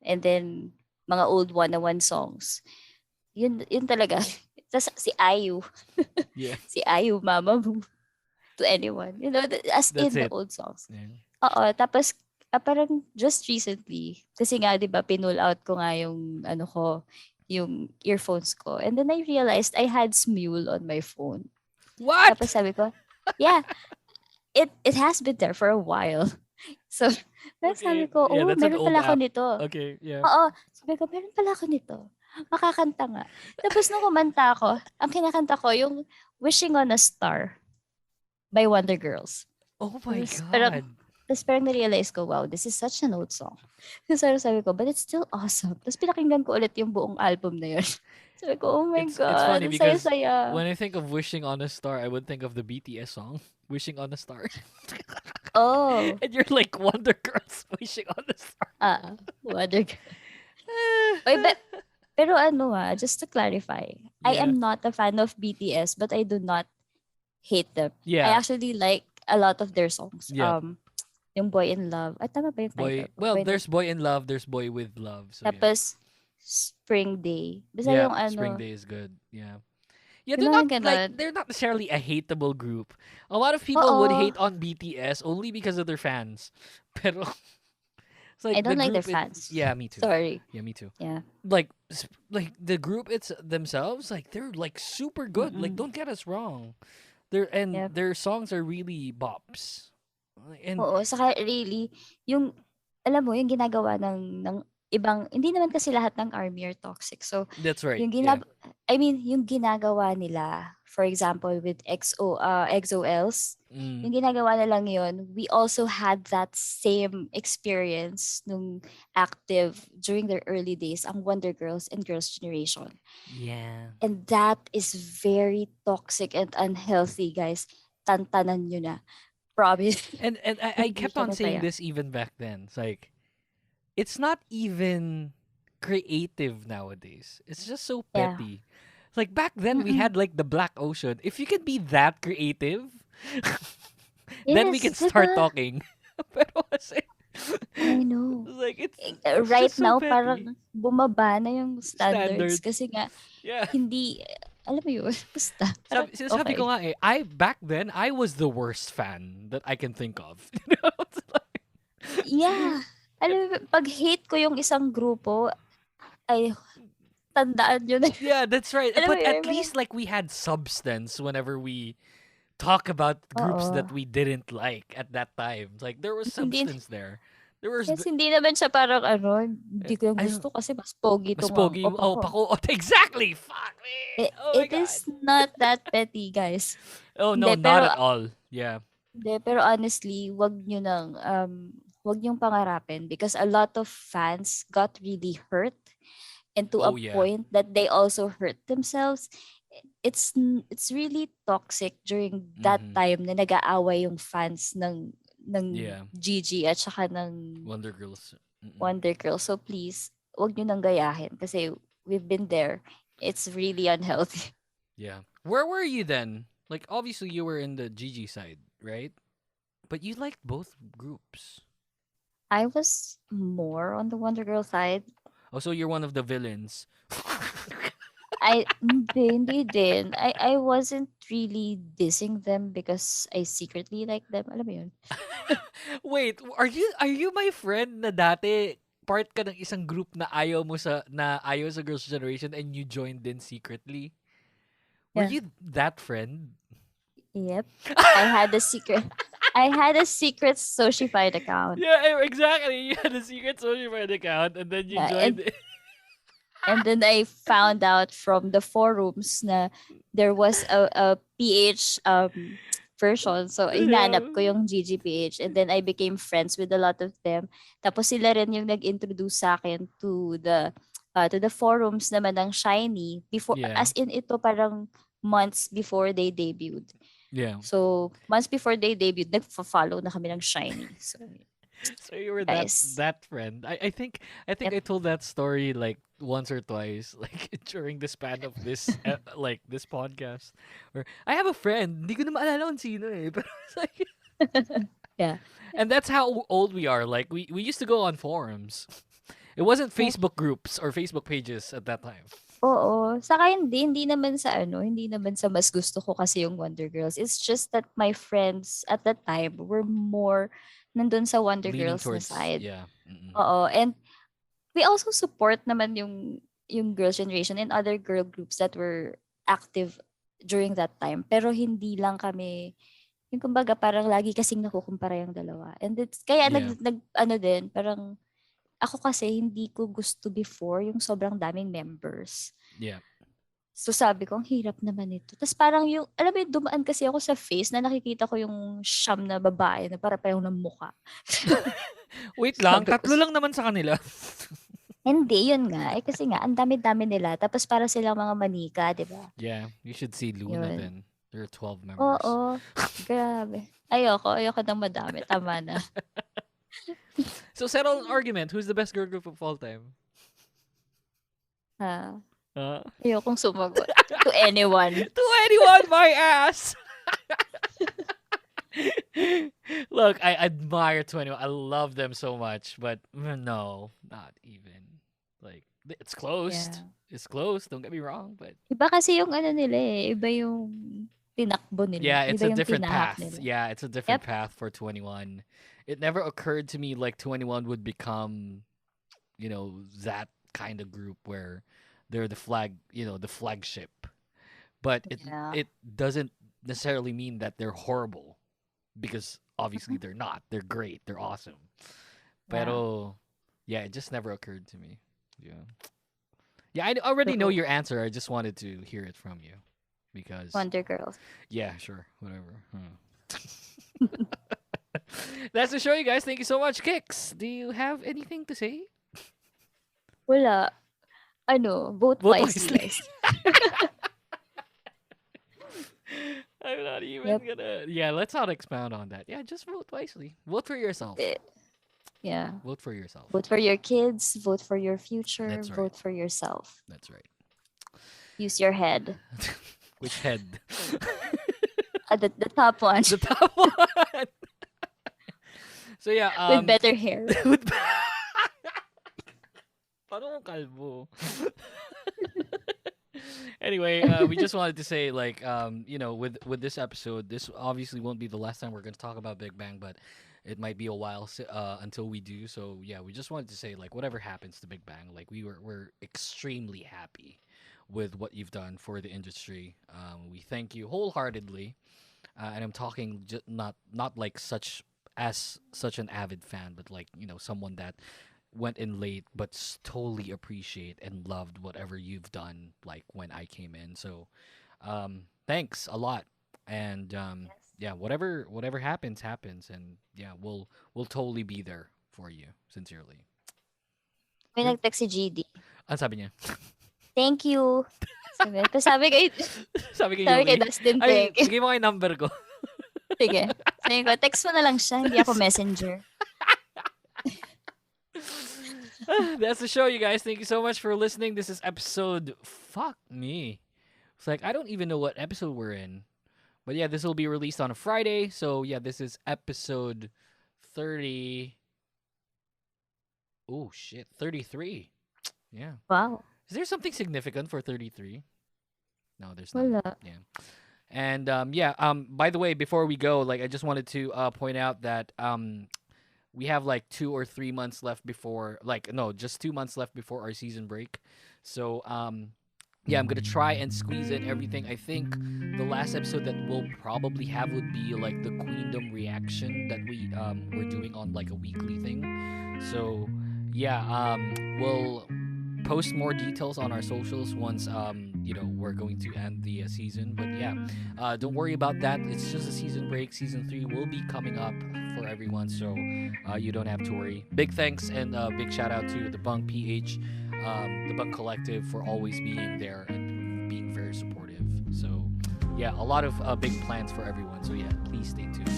And then, mga old one-on-one songs. Yun talaga. Tapos si IU. Yeah. Si IU, Mama Boo. To anyone. As That's in the it. old songs. Yeah. Oo, tapos parang just recently, kasi nga 'di ba pinull out ko nga yung yung earphones ko. And then I realized I had Smule on my phone. What? Tapos sabi ko, yeah, it has been there for a while. So, tapos sabi ko, Yeah, that's an meron old pala ako app. nito. Okay, yeah. Oo, sabi ko, meron pala ako nito. Makakanta nga. Tapos nung kumanta ako, ang kinakanta ko yung Wishing on a Star by Wonder Girls. Oh my Parang, God. tapos parang na-realize ko, wow, this is such an old song. Tapos sabi ko, but it's still awesome. Tapos pinakinggan ko ulit yung buong album na yun. Sabi ko, oh my It's God, funny ang because saya-saya. when I think of Wishing on a Star, I would think of the BTS song, Wishing on a Star. Oh. And you're like Wonder Girls wishing on a star. Wonder Girls. Oy, pero just to clarify, I Yeah. am not a fan of BTS, but I do not hate them. Yeah. I actually like a lot of their songs. Yeah. Yung Boy in Love. Tama ba yung Boy, title? well, Boy in there's Boy in Love, there's Boy with Love. So yeah. Tapos, Spring Day. Basta Yeah, yung Spring Day is good. Yeah. Yeah, Yung they're mga not like ganon. they're not necessarily a hateable group. A lot of people would Oo. hate on BTS only because of their fans. Pero it's like I don't the like their group fans. Yeah, me too. Sorry. Yeah, me too. Yeah. Like the group it's themselves, like they're like super good. Like Mm-mm. don't get us wrong. Yep. Their songs are really bops. And Oo, saka really, yung, alam mo, yung ginagawa ng ibang, hindi naman kasi lahat ng army are toxic. So, that's right. yung Yeah. yung ginagawa nila, for example, with XOLs, Mm. yung ginagawa nilang yun, we also had that same experience nung active during their early days, ang Wonder Girls and Girls' Generation. Yeah. And that is very toxic and unhealthy, guys. Tantanan nyo na. Promise. And I Hindi kept siya on saying masaya. this even back then. It's like, it's not even creative nowadays. It's just so Yeah. petty. Like back then we had like the Black Ocean. If you can be that creative, then we can Yes, start diba? talking. Pero kasi, I know. like it's Right just so now, petty. parang bumaba na yung standards. Standards. Kasi nga, Yeah. hindi, alam mo yun, basta. Parang, Sabi ko nga eh, back then I was the worst fan that I can think of. You know? It's like, Yeah. Alam mo, pag hate ko yung isang grupo, ay, tandaan nyo na. yeah, that's right. Alam mo But yun, at least like we had substance whenever we talk about groups Oo. that we didn't like at that time. Like there was Hindi- substance there. There was Yes, hindi naman siya parang hindi ko yung I gusto kasi mas pogi mas tong pogi. angkop Oh, ako. pako. Oh, exactly. Fuck me. Oh my It is not that petty, guys. Oh no, Hindi, not pero- at all. Yeah. Hindi, pero honestly, wag niyong pangarapin because a lot of fans got really hurt and to a Oh, yeah. point that they also hurt themselves. It's really toxic during that Mhm. time na nag-aaway yung fans ng Yeah. GG at saka ng Wonder Girls. Mm-mm. Wonder Girls. So please, wag niyo nang gayahin kasi we've been there. It's really unhealthy. Yeah. Where were you then? Like obviously you were in the GG side, right? But you liked both groups. I was more on the Wonder Girl side. Oh, so you're one of the villains. Hindi din. I wasn't really dissing them because I secretly like them. Alam mo yun? Wait, are you my friend na dati part ka ng isang group na ayaw sa Girls' Generation and you joined in secretly? Were Yeah. you that friend? Yep. I had a secret Socified account. Yeah, exactly. You had a secret social media account and then you Yeah, joined it. And then I found out from the forums na there was a PH version. So, hinanap ko yung GGPH. And then I became friends with a lot of them. Tapos sila rin yung nag-introduce sa akin to the forums naman ng Shiny. Before, Yeah. as in ito parang months before they debuted. Yeah. So, months before they debuted, nagfa-follow na kami ng Shiny. So, So you were Guys. that friend. I think I told that story like once or twice, like during the span of this like this podcast. Where I have a friend, hindi ko na maalala kung sino eh. But it's like, yeah. and that's how old we are. Like we used to go on forums. It wasn't Facebook groups or Facebook pages at that time. Oo. Saka hindi naman sa mas gusto ko kasi yung Wonder Girls. It's just that my friends at that time were more nandun sa Wonder Leaning Girls na towards side. yeah. Mm-mm. Oo. And we also support naman yung Girls' Generation and other girl groups that were active during that time. Pero hindi lang kami, yung kumbaga parang lagi kasing nakukumpara yung dalawa. And it's, kaya Yeah. parang ako kasi hindi ko gusto before yung sobrang daming members. Yeah. So sabi ko, ang hirap naman ito. Tapos parang yung, alam mo yung dumaan kasi ako sa face na nakikita ko yung siyam na babae na para parang ng mukha. Wait lang, Sabi ko, tatlo lang naman sa kanila. Hindi, yun nga. Eh, kasi nga, ang dami-dami nila. Tapos para silang mga manika, di ba? Yeah, you should see Luna Yun. then. There are 12 members. Oo. Grabe. Ayoko ng madami. Tama na. So settle an argument. Who's the best girl group of all time? Ha? Ayokong sumagot. To anyone. To anyone, my ass! Look, I admire 21. I love them so much, but no, not even. Like, it's closed. Yeah. It's closed. Don't get me wrong, but Iba kasi yung ano nila eh. Iba yung tinakbo nila. yeah, it's Iba a yung different tinahak path. nila. Yeah, it's a different Yep. path for 21. It never occurred to me like 21 would become, that kind of group where they're the flagship. But it Yeah. it doesn't necessarily mean that they're horrible, because obviously they're not. They're great. They're awesome. Pero yeah, it just never occurred to me. Yeah. Yeah, I already know your answer. I just wanted to hear it from you because Wonder Girls. Yeah, sure, whatever. That's the show, you guys. Thank you so much, Kix. Do you have anything to say? Wala. Vote wisely. Guys. I'm not even gonna. Yeah, let's not expound on that. Yeah, just vote wisely. Vote for yourself. Yeah. Vote for yourself. Vote for your kids. Vote for your future. That's right. Vote for yourself. That's right. Use your head. Which head? The top one. The top one. So yeah. With better hair. Parang kalbo. Anyway, we just wanted to say, like, with this episode, this obviously won't be the last time we're going to talk about Big Bang, but it might be a while until we do. So yeah, we just wanted to say, like, whatever happens to Big Bang, like, we're extremely happy with what you've done for the industry. We thank you wholeheartedly, and I'm talking not like such an avid fan, but like someone that went in late but totally appreciate and loved whatever you've done, like when I came in. So thanks a lot, and yeah, whatever happens, and yeah, we'll totally be there for you, sincerely. May nag-text si GD. Ano sabi niya? Thank you. Sabi kay Dustin, ay, sige mo kay number ko. Sige. Sabi ko, text mo na lang siya, hindi ako messenger. That's the show, you guys. Thank you so much for listening. This is episode... Fuck me. It's like, I don't even know what episode we're in. But yeah, this will be released on a Friday. So yeah, this is episode 30... Oh, shit. 33. Yeah. Wow. Is there something significant for 33? No, there's Wala. not. Yeah. And by the way, before we go, like, I just wanted to point out that we have like 2 or 3 months left before, just 2 months left before our season break. So yeah, I'm gonna try and squeeze in everything. I think the last episode that we'll probably have would be like the Queendom reaction that we're doing on like a weekly thing. So yeah, we'll post more details on our socials once we're going to end the season. But yeah, don't worry about that. It's just a season break. Season 3 will be coming up for everyone, so you don't have to worry. Big thanks and big shout out to the Bunk PH, the Bunk Collective, for always being there and being very supportive. So yeah, a lot of big plans for everyone. So yeah, please stay tuned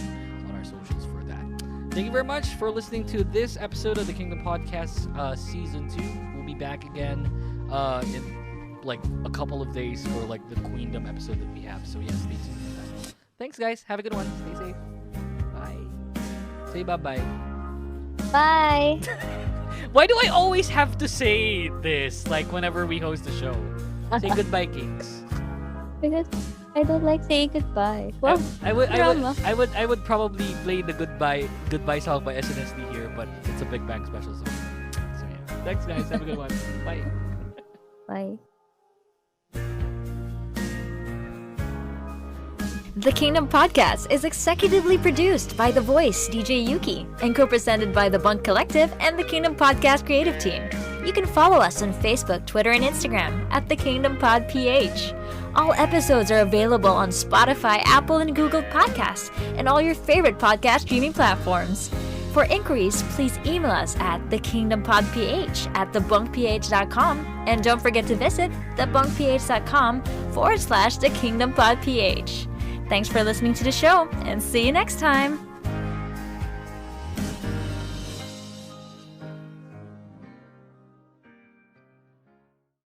on our socials for that. Thank you very much for listening to this episode of the Kingdom Podcast Season 2. We'll be back again in like a couple of days for like the Queendom episode that we have. So yeah, stay tuned for that. Thanks, guys. Have a good one. Stay safe. Bye. Say bye-bye. Bye. Why do I always have to say this, like, whenever we host the show? Say goodbye, Kings. Because I don't like saying goodbye. Well, I would probably play the goodbye song by SNSD here, but it's a Big Bang special song. So yeah. Thanks, guys. Have a good one. Bye. Bye. The Kingdom Podcast is executively produced by The Voice, DJ Yuki, and co-presented by The Bunk Collective and the Kingdom Podcast creative team. You can follow us on Facebook, Twitter, and Instagram at The Kingdom Pod PH. All episodes are available on Spotify, Apple, and Google Podcasts, and all your favorite podcast streaming platforms. For inquiries, please email us at thekingdompodph@thebunkph.com, and don't forget to visit thebunkph.com/thekingdompodph. Thanks for listening to the show, and see you next time!